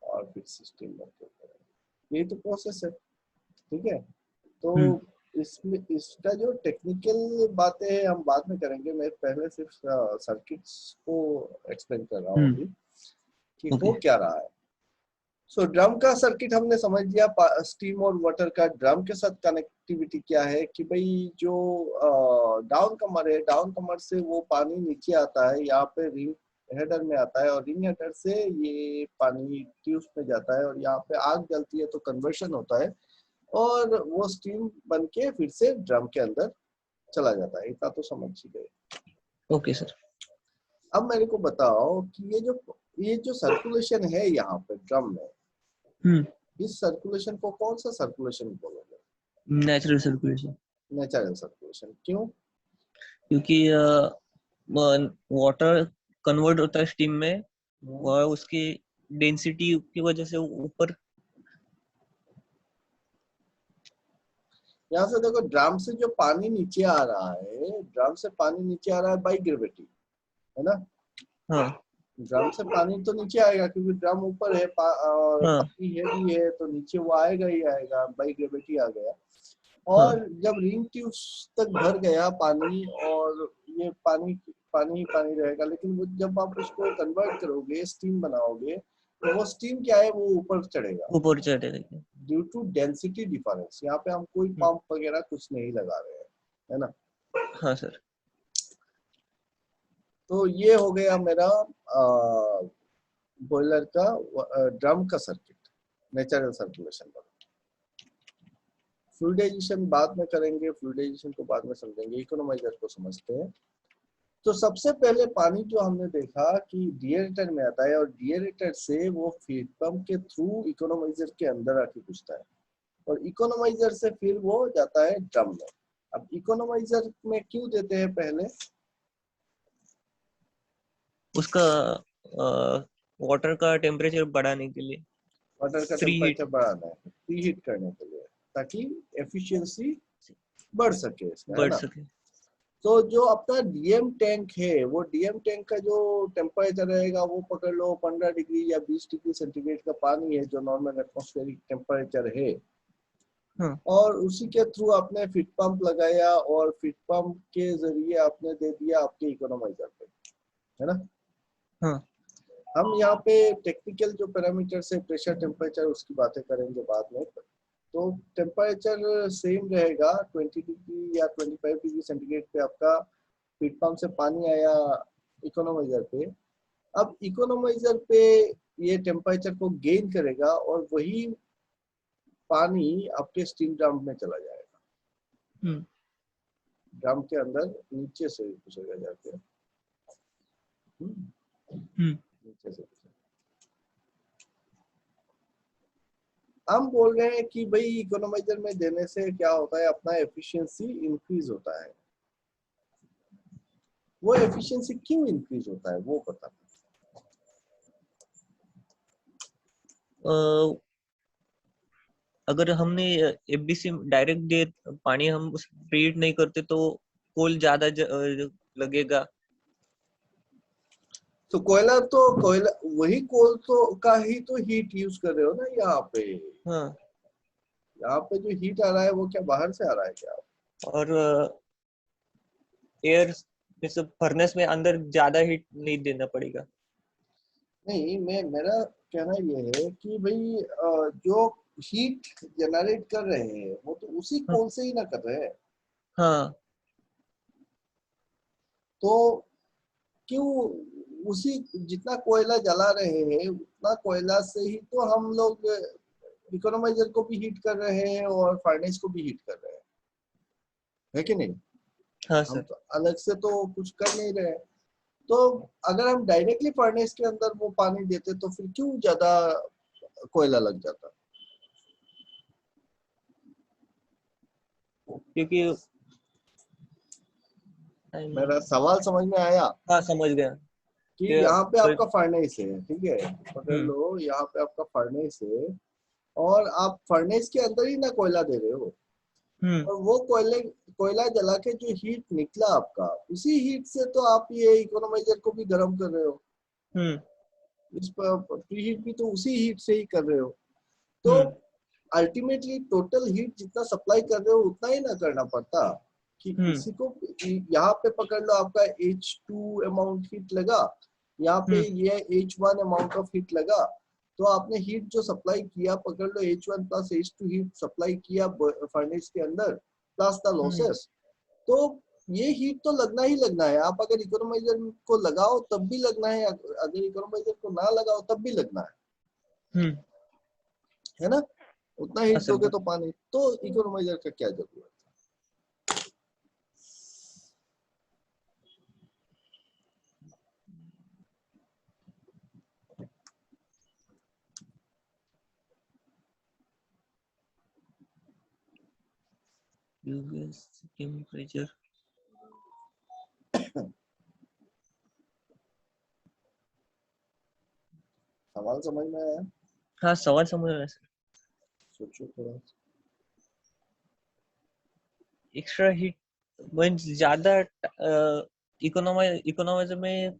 [SPEAKER 2] और फिर से स्टीम बन के ऊपर आया। यही तो प्रोसेस है, ठीक है। तो इसमें इसका जो टेक्निकल बातें हैं हम बाद में करेंगे, मैं पहले सिर्फ सर्किट्स को एक्सप्लेन कर रहा हूँ अभी कि हो क्या रहा है। सो ड्रम का सर्किट हमने समझ लिया, स्टीम और वाटर का ड्रम के साथ कनेक्टिविटी क्या है कि भाई जो डाउन कमर है, डाउन कमर से वो पानी नीचे आता है, यहाँ पे रिंग हेडर में आता है और रिंग हेडर से ये पानी ट्यूब में जाता है और यहाँ पे आग जलती है तो कन्वर्शन होता है और वो स्टीम बन के फिर से ड्रम के अंदर चला जाता है। इतना तो समझ ही गए।
[SPEAKER 1] Okay sir.
[SPEAKER 2] अब मेरे को बताओ कि ये जो सर्कुलेशन है यहाँ पे ड्रम में, इस सर्कुलेशन को कौन सा सर्कुलेशन बोलोगे?
[SPEAKER 1] Natural circulation.
[SPEAKER 2] नेचुरल सर्कुलेशन क्यों?
[SPEAKER 1] क्योंकि वाटर कन्वर्ट होता है स्टीम में और उसकी डेंसिटी की वजह से ऊपर।
[SPEAKER 2] यहाँ से देखो, ड्रम से जो पानी नीचे आ रहा है, ड्रम से पानी नीचे आ रहा है बाई ग्रेविटी, है ना?
[SPEAKER 1] हाँ।
[SPEAKER 2] ड्रम से पानी तो नीचे आएगा क्योंकि ड्रम ऊपर है और पानी हेवी है तो नीचे वो आएगा ही आएगा, बाई ग्रेविटी आ गया। और जब रिंग ट्यूब तक भर गया पानी और ये पानी पानी पानी रहेगा, लेकिन वो जब आप उसको कन्वर्ट करोगे, स्टीम बनाओगे, तो वो स्टीम क्या है, वो ऊपर चढ़ेगा ड्यू टू डेंसिटी डिफरेंस। यहाँ पे हम कोई पंप वगैरह कुछ नहीं लगा रहे हैं, है ना?
[SPEAKER 1] हाँ सर।
[SPEAKER 2] तो ये हो गया मेरा बॉयलर का ड्रम का सर्किट, नेचुरल सर्कुलेशन का। फ्लूइडाइजेशन बाद में करेंगे, फ्लूइडाइजेशन को बाद में समझेंगे, इकोनोमाइजर को समझते हैं। तो सबसे पहले पानी जो हमने देखा कि डिएरेटर में आता है और डिएरेटर से वो फीड पंप के थ्रू इकोनोमाइजर के अंदर आके घुसता है और इकोनोमाइजर से फिर वो जाता है ड्रम में। अब इकोनोमाइजर में क्यों देते हैं? पहले
[SPEAKER 1] उसका वाटर का टेम्परेचर बढ़ाने के लिए,
[SPEAKER 2] वाटर का टेम्परेचर बढ़ाना है, प्री हीट करने के लिए, ताकि एफिशिएंसी बढ़ सके इसमें, है ना? तो जो अपना डीएम टैंक है, वो डीएम टैंक का जो टेम्परेचर रहेगा वो पकड़ लो 15 डिग्री या 20 डिग्री सेंटीग्रेड का पानी है, जो नॉर्मल एटमॉस्फेरिक टेम्परेचर है। और उसी के थ्रू आपने फीड पंप लगाया और फीड पंप के जरिए आपने दे दिया आपके इकोनोमाइजर पे, है ना? हम यहाँ पे टेक्निकल जो पैरामीटर्स है, प्रेशर, टेम्परेचर, उसकी बातें करेंगे बाद में। तो टेम्परेचर सेम रहेगा, 20 डिग्री या 25 डिग्री सेंटीग्रेड पे आपका फीड पंप से पानी आया इकोनोमाइजर पे। अब इकोनोमाइजर पे ये टेम्परेचर को गेन करेगा और वही पानी आपके स्टीम ड्रम में चला जाएगा। ड्रम के अंदर नीचे से घुसेगा जाके, नीचे से। हम बोल रहे हैं कि भाई इकोनोमाइजर में देने से क्या होता है, अपना एफिशिएंसी इंक्रीज होता है। वो एफिशिएंसी क्यों इंक्रीज होता है वो पता नहीं।
[SPEAKER 1] अगर हमने एफबीसी डायरेक्ट दे पानी हम प्रीहीट नहीं करते तो कोल ज्यादा लगेगा।
[SPEAKER 2] तो कोयला वही कोल तो का ही तो हीट यूज कर रहे हो ना यहाँ पे। यहाँ पे जो हीट आ रहा है वो क्या बाहर से आ रहा है क्या? और
[SPEAKER 1] एयर जैसे फर्नेस में अंदर ज्यादा हीट नहीं देना पड़ेगा।
[SPEAKER 2] नहीं, मेरा कहना ये है कि भाई जो हीट जनरेट कर रहे हैं वो तो उसी कोल से ही ना कर रहे हैं।
[SPEAKER 1] हाँ।
[SPEAKER 2] तो क्यों उसी जितना कोयला जला रहे हैं उतना कोयला से ही तो हम लोग इकोनोमाइजर को भी हीट कर रहे हैं और फर्नेस को भी हीट कर रहे हैं, है कि नहीं?
[SPEAKER 1] हाँ
[SPEAKER 2] हम
[SPEAKER 1] सर।
[SPEAKER 2] तो अलग से तो कुछ कर नहीं रहे। तो अगर हम डायरेक्टली फर्नेस के अंदर वो पानी देते तो फिर क्यों ज्यादा कोयला लग जाता?
[SPEAKER 1] क्योंकि
[SPEAKER 2] मेरा सवाल समझ में आया?
[SPEAKER 1] हाँ समझ गया
[SPEAKER 2] कि यहाँ पे आपका फर्नेस है, ठीक है, पकड़ लो, यहाँ पे आपका फर्नेस है और आप फर्नेस के अंदर ही ना कोयला दे रहे हो, और वो कोयला जला के जो हीट निकला आपका, उसी हीट से तो आप ये इकोनोमाइजर को भी गर्म कर रहे हो। इस प्री हीट भी तो उसी हीट से ही कर रहे हो। तो अल्टीमेटली टोटल हीट जितना सप्लाई कर रहे हो उतना ही ना करना पड़ता कि इसी को यहाँ पे पकड़ लो, आपका H2 अमाउंट हीट लगा, यहाँ पे ये H1 अमाउंट ऑफ हीट लगा, तो आपने हीट जो सप्लाई किया पकड़ लो H1 plus H2 heat supply किया फर्नेस के अंदर प्लस द लॉसेस, तो ये हीट तो लगना ही लगना है। आप अगर इकोनोमाइजर को लगाओ तब भी लगना है, अगर इकोनोमाइजर को ना लगाओ तब भी लगना है ना। उतना हीट दोगे तो पानी, तो इकोनोमाइजर का क्या जरूरत है।
[SPEAKER 1] टेम्परेचर
[SPEAKER 2] सवाल समझ में आया?
[SPEAKER 1] हाँ सवाल समझ में आया।
[SPEAKER 2] सोचो थोड़ा।
[SPEAKER 1] एक्स्ट्रा हीट मींस ज्यादा इकोनोमाइजर में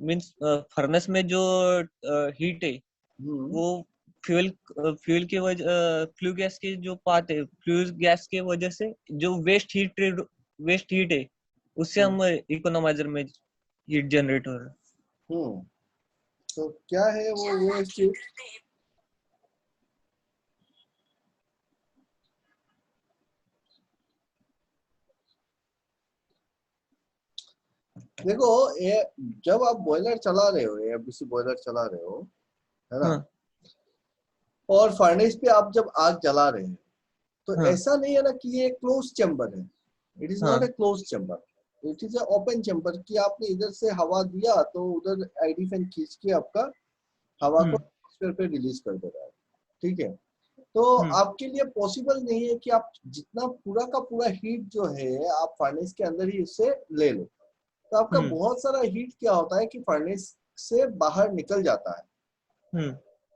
[SPEAKER 1] मींस फर्नेस में जो हीट है वो फ्यूल की वजह फ्लू गैस के जो पार्ट है, फ्लू गैस के वजह से जो वेस्ट हीट है उससे हम इकोनोमाइजर में हीट जनरेट हो रहा है।
[SPEAKER 2] तो क्या है वो वेस्ट हीट? देखो ये जब आप बॉयलर चला रहे हो, एफबीसी बॉयलर चला रहे हो, है ना, और फर्नेस पे आप जब आग जला रहे हैं तो ऐसा नहीं है ना कि ये क्लोज चैम्बर है। It is not a close chamber, it is a open chamber कि आपने इधर से हवा दिया तो उधर आईडी फैन खींच के आपका हवा को एटमॉस्फेयर पे रिलीज कर दे रहा है। ठीक है, तो आपके लिए पॉसिबल नहीं है कि आप जितना पूरा का पूरा हीट जो है आप फर्नेस के अंदर ही इससे ले लो। तो आपका बहुत सारा हीट क्या होता है कि फर्नेस से बाहर निकल जाता है,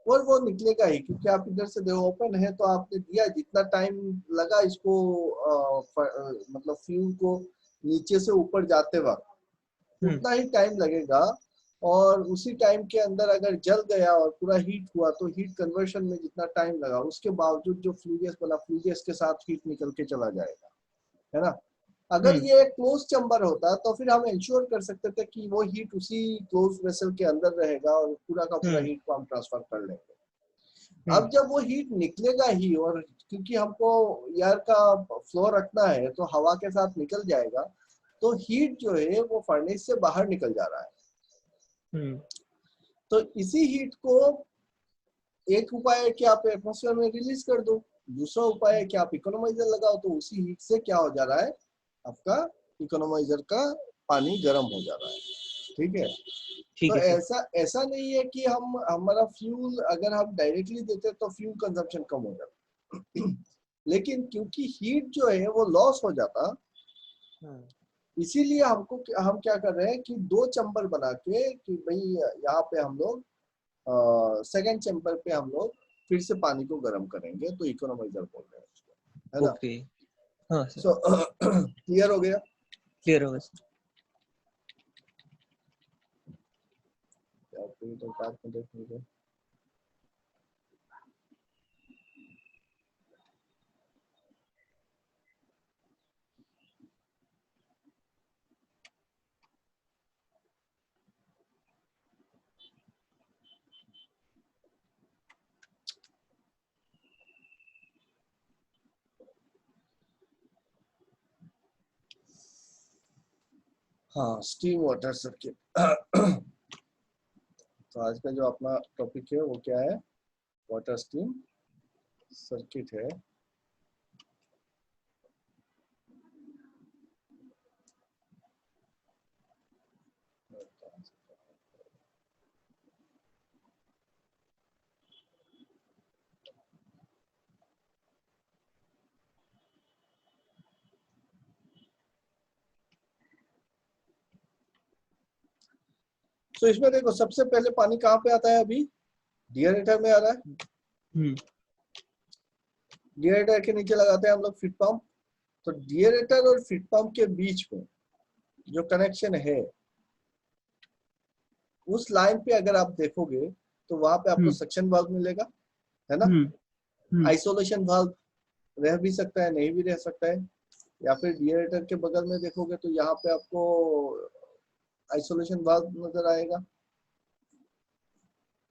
[SPEAKER 2] और वो निकलेगा ही क्योंकि आप इधर से देखो ओपन है, तो आपने दिया जितना टाइम लगा इसको मतलब फ्यूल को नीचे से ऊपर जाते वक्त उतना ही टाइम लगेगा, और उसी टाइम के अंदर अगर जल गया और पूरा हीट हुआ तो हीट कन्वर्शन में जितना टाइम लगा उसके बावजूद जो फ्लू गैस बना, फ्लू गैस के साथ हीट निकल के चला जाएगा, है ना। अगर ये क्लोज चैम्बर होता तो फिर हम इंश्योर कर सकते थे कि वो हीट उसी क्लोज वेसल के अंदर रहेगा और पूरा का पूरा हीट को हम ट्रांसफर कर लेंगे। अब जब वो हीट निकलेगा ही, और क्योंकि हमको एयर का फ्लो रखना है तो हवा के साथ निकल जाएगा, तो हीट जो है वो फर्नेस से बाहर निकल जा रहा है। तो इसी हीट को एक उपाय है कि आप एटमॉस्फेयर में रिलीज कर दो, दूसरा उपाय है कि आप इकोनोमाइजर लगाओ, तो उसी हीट से क्या हो जा रहा है, आपका इकोनोमाइजर का पानी गर्म हो जा रहा है। ठीक है, तो ऐसा नहीं है कि हम हमारा फ्यूल अगर हम डायरेक्टली देते तो फ्यूल कंजम्पशन कम हो जाता लेकिन क्योंकि हीट जो है वो लॉस हो जाता, इसीलिए हम क्या कर रहे हैं कि दो चैम्बर बना के कि भाई यहाँ पे हम लोग सेकेंड चैम्बर पे हम लोग फिर से पानी को गर्म करेंगे, तो इकोनोमाइजर बोल रहे हैं उसको, है ना।
[SPEAKER 1] ओके, हाँ सर।
[SPEAKER 2] सो क्लियर हो गया?
[SPEAKER 1] क्लियर हो गया सर।
[SPEAKER 2] तो बात में देखेंगे। हाँ, स्टीम वाटर सर्किट। तो आज का जो अपना टॉपिक है वो क्या है, वाटर स्टीम सर्किट है। तो इसमें देखो सबसे पहले पानी कहाँ पे आता है, अभी डिएरेटर में आ रहा है। डिएरेटर के नीचे लगाते हैं हम लोग फीड पंप। तो डिएरेटर और फीड पंप के बीच में जो कनेक्शन है, उस लाइन पे अगर आप देखोगे तो वहां पे आपको सक्शन वाल्व मिलेगा, है ना। आइसोलेशन वाल्व रह भी सकता है, नहीं भी रह सकता है। या फिर डिएरेटर के बगल में देखोगे तो यहाँ पे आपको आइसोलेशन वाल्व नजर आएगा।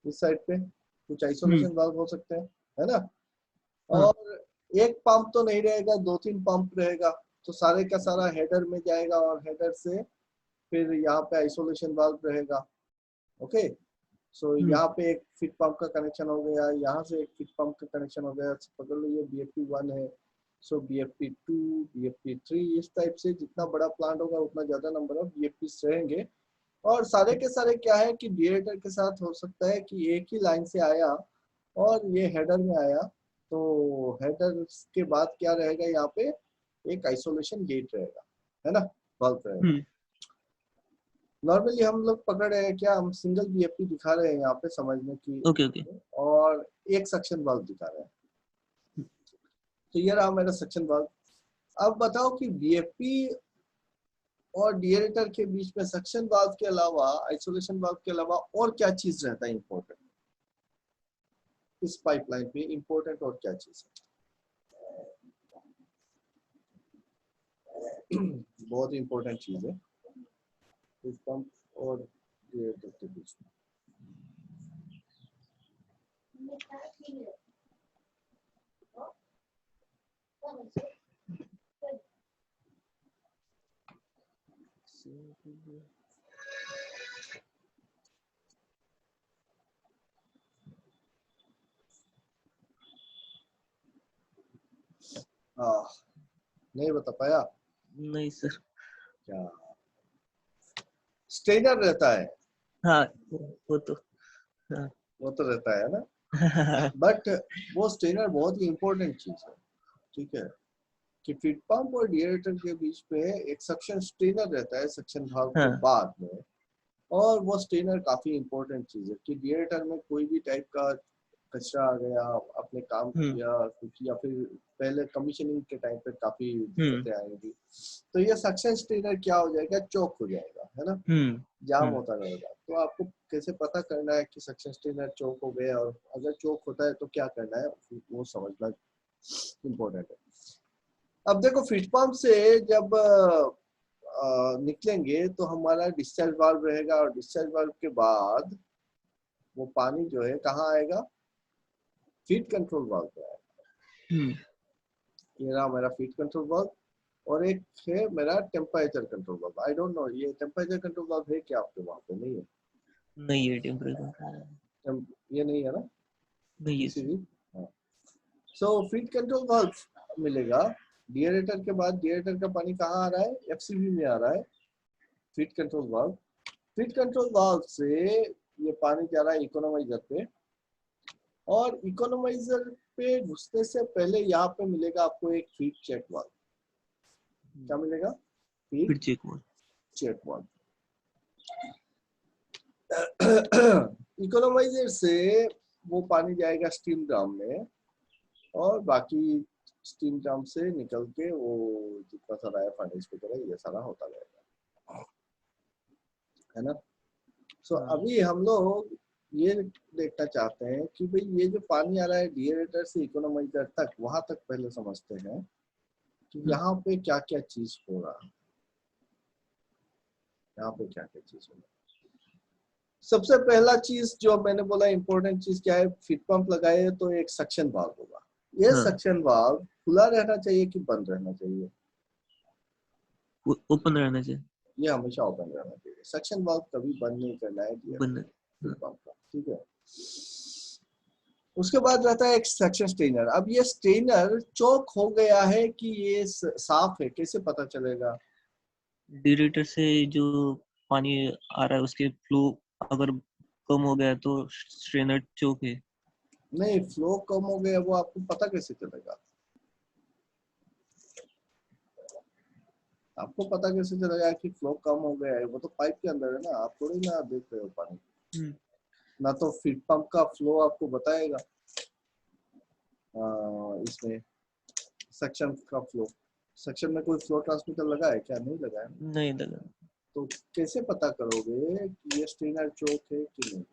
[SPEAKER 2] इस साइड पे कुछ आइसोलेशन वाल्व हो सकते हैं, है ना। और एक पंप तो नहीं रहेगा, 2-3 पंप रहेगा। तो सारे का सारा हेडर में जाएगा और हेडर से फिर यहाँ पे आइसोलेशन वाल्व रहेगा। ओके, सो यहाँ पे एक फीड पंप का कनेक्शन हो गया, यहाँ से एक फीड पंप का कनेक्शन हो गया। पकड़ लो ये BFP1 है, सो BFP2, BFP3, इस टाइप से जितना बड़ा प्लांट होगा उतना ज्यादा नंबर ऑफ BFPs रहेंगे। और सारे के सारे क्या है कि डिएरेटर के साथ हो सकता है कि एक ही लाइन से आया और ये हेडर में आया, तो हेडर के बाद क्या रहेगा, यहाँ पे एक आइसोलेशन गेट रहेगा, है ना, वाल्व रहेगा। नॉर्मली हम लोग पकड़ रहे हैं क्या, हम सिंगल BFP दिखा रहे हैं यहाँ पे समझने की।
[SPEAKER 1] ओके।
[SPEAKER 2] और एक सक्शन वाल्व दिखा रहे हैं। तो ये रहा मेरा सक्शन वाल्व। अब बताओ कि BFP और डिएरेटर के बीच में सक्शन वाल्व के अलावा, आइसोलेशन वाल्व के अलावा और क्या चीज रहता है इंपॉर्टेंट इस पाइपलाइन पे, इंपॉर्टेंट और क्या चीज है? बहुत इंपॉर्टेंट चीज है इस पंप और डिएरेटर के बीच में। नहीं बता पाया?
[SPEAKER 1] नहीं सर।
[SPEAKER 2] क्या स्ट्रेनर रहता है?
[SPEAKER 1] हाँ वो तो, हाँ।
[SPEAKER 2] वो तो रहता है ना। बट वो स्ट्रेनर बहुत ही इंपॉर्टेंट चीज है, ठीक है, कि फीड पंप और डिएरेटर के बीच में एक सक्शन स्ट्रेनर रहता है सक्शन भाग के बाद में। और वो स्ट्रेनर काफी इंपॉर्टेंट चीज है कि डिएरेटर में कोई भी टाइप का कचरा आ गया, आपने काम किया कुछ, या फिर पहले कमीशनिंग के टाइम पे काफी दिक्कतें आएंगी, तो ये सक्शन स्ट्रेनर क्या हो जाएगा, चौक हो जाएगा, है ना, जाम होता रहेगा। तो आपको कैसे पता करना है कि सक्शन स्ट्रेनर चौक हो गया, और अगर चौक होता है तो क्या करना है, वो समझना इम्पोर्टेंट है। अब देखो फीड पंप से जब निकलेंगे तो हमारा डिस्चार्ज वाल्व रहेगा, और डिस्चार्ज वाल्व के बाद वो पानी जो है कहाँ आएगा, फीड कंट्रोल वाल्व पे आएगा। ये रहा मेरा फीड कंट्रोल वाल्व, और एक है मेरा temperature control valve. I don't know ये टेम्परेचर कंट्रोल वाल्व है क्या आपके वहाँ पे? नहीं है,
[SPEAKER 1] नहीं है टेम्परेचर,
[SPEAKER 2] ये नहीं है ना,
[SPEAKER 1] नहीं है।
[SPEAKER 2] हाँ। सो फीड कंट्रोल वाल्व मिलेगा। डिएरेटर के बाद डिएरेटर का पानी कहाँ आ रहा है, FCV में आ रहा है, feed control valve. Feed control valve से ये पानी जा रहा है इकोनोमाइजर पे, और इकोनोमाइजर पे घुसने से पहले यहाँ पे मिलेगा आपको एक फीड चेक वाल्व। क्या मिलेगा? Feed check valve. इकोनोमाइजर से वो पानी जाएगा स्टीम ड्रम में, और बाकी स्टीम ड्रम से निकल के वो जितना सारा है फर्नेस की तरह ये सारा होता रहेगा, है ना। सो अभी हम लोग ये देखना चाहते हैं कि भाई ये जो पानी आ रहा है डिएरेटर से इकोनोमाइजर तक, वहां तक पहले समझते हैं कि यहाँ पे क्या क्या चीज हो रहा है, यहाँ पे क्या क्या चीज हो रहा है। सबसे पहला चीज जो मैंने बोला इंपॉर्टेंट चीज क्या है, फीड पंप लगाए तो एक सक्शन वाल्व होगा। ये सक्शन वाल्व खुला रहना चाहिए कि बंद रहना चाहिए?
[SPEAKER 1] ओपन रहना चाहिए।
[SPEAKER 2] ये हमेशा ओपन रहना चाहिए, सक्शन वाल्व कभी बंद नहीं करना है फीड पंप का, ठीक है। उसके बाद रहता है एक सक्शन स्ट्रेनर। अब ये स्ट्रेनर चौक हो गया है कि ये साफ है, कैसे पता चलेगा?
[SPEAKER 1] डिएरेटर से जो पानी आ रहा है उसके फ्लो अगर कम हो गया तो स्ट्रेनर चौक है।
[SPEAKER 2] नहीं, फ्लो कम हो गया वो आपको पता कैसे चलेगा? आपको पता कैसे चलेगा कि फ्लो कम हो गया है? वो तो पाइप के अंदर है ना, आप थोड़ी ना देख रहे हो पानी। ना तो फीड पंप का फ्लो आपको बताएगा इसमें सक्शन का फ्लो, सक्शन में कोई फ्लो ट्रांसमीटर लगा है क्या? नहीं लगा है।
[SPEAKER 1] नहीं लगा।
[SPEAKER 2] तो कैसे पता करोगे कि ये स्ट्रेनर चोक है कि नहीं?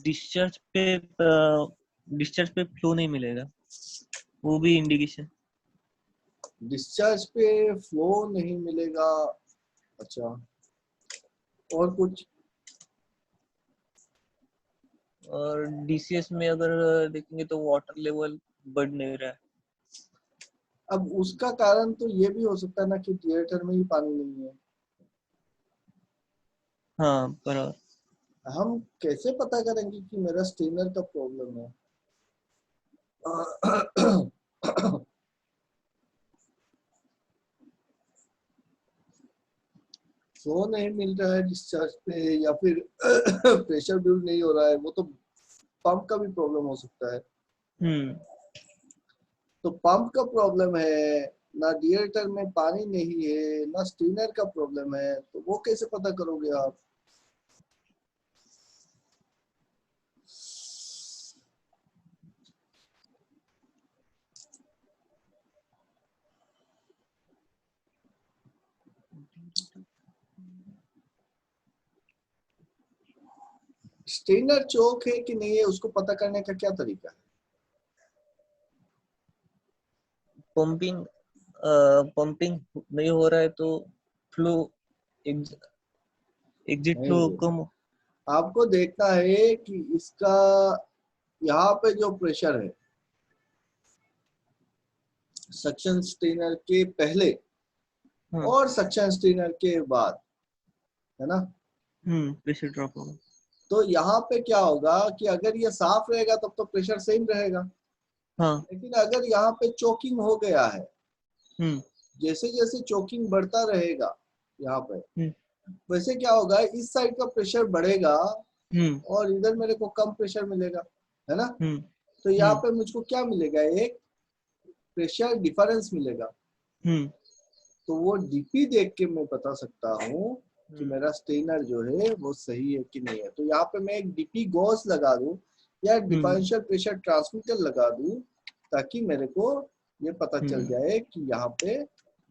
[SPEAKER 1] डिस्चार्ज पे फ्लो नहीं मिलेगा, वो भी इंडिकेशन।
[SPEAKER 2] डिस्चार्ज पे फ्लो नहीं मिलेगा, अच्छा, और कुछ?
[SPEAKER 1] और डीसीएस में अगर देखेंगे तो वाटर लेवल बढ़ नहीं रहा है।
[SPEAKER 2] अब उसका कारण तो ये भी हो सकता है ना कि थिएटर में ही पानी नहीं है।
[SPEAKER 1] हाँ पर
[SPEAKER 2] हम कैसे पता करेंगे कि मेरा स्ट्रेनर का प्रॉब्लम है? फ्लो नहीं मिल रहा है डिस्चार्ज पे, या फिर प्रेशर बिल्ड नहीं हो रहा है, वो तो पंप का भी प्रॉब्लम हो सकता है। तो पंप का प्रॉब्लम है, ना डिएटर में पानी नहीं है, ना स्टीनर का प्रॉब्लम है, तो वो कैसे पता करोगे आप? स्टीनर चोक है कि नहीं है, उसको पता करने का क्या तरीका है?
[SPEAKER 1] पंपिंग नहीं हो रहा है तो फ्लो, एग्जिट फ्लो
[SPEAKER 2] नहीं,
[SPEAKER 1] कम।
[SPEAKER 2] आपको देखना है कि इसका यहाँ पे जो प्रेशर है सक्शन स्टीनर के पहले
[SPEAKER 1] हाँ।
[SPEAKER 2] और सक्शन स्टीनर के बाद, है ना?
[SPEAKER 1] प्रेशर ड्रॉप होगा।
[SPEAKER 2] तो यहाँ पे क्या होगा कि अगर ये साफ रहेगा तब तो प्रेशर सेम रहेगा,
[SPEAKER 1] हाँ।
[SPEAKER 2] लेकिन अगर यहाँ पे चोकिंग हो गया है,
[SPEAKER 1] हम्म
[SPEAKER 2] जैसे जैसे चोकिंग बढ़ता रहेगा यहाँ पे,
[SPEAKER 1] हम्म
[SPEAKER 2] वैसे क्या होगा, इस साइड का प्रेशर बढ़ेगा
[SPEAKER 1] हम्म
[SPEAKER 2] और इधर मेरे को कम प्रेशर मिलेगा, है ना?
[SPEAKER 1] हम्म
[SPEAKER 2] तो यहाँ
[SPEAKER 1] हम्म
[SPEAKER 2] पे मुझको क्या मिलेगा, एक प्रेशर डिफरेंस मिलेगा।
[SPEAKER 1] हम्म
[SPEAKER 2] तो वो डीपी देख के मैं बता सकता हूँ कि
[SPEAKER 1] हम्म
[SPEAKER 2] मेरा स्टेनर जो है वो सही है कि नहीं है। तो यहाँ पे मैं एक डीपी गॉस लगा दूं या
[SPEAKER 1] हम्म
[SPEAKER 2] डिफरेंशियल प्रेशर ट्रांसमीटर लगा दूं, ताकि मेरे को ये पता चल
[SPEAKER 1] हम्म
[SPEAKER 2] जाए कि यहाँ पे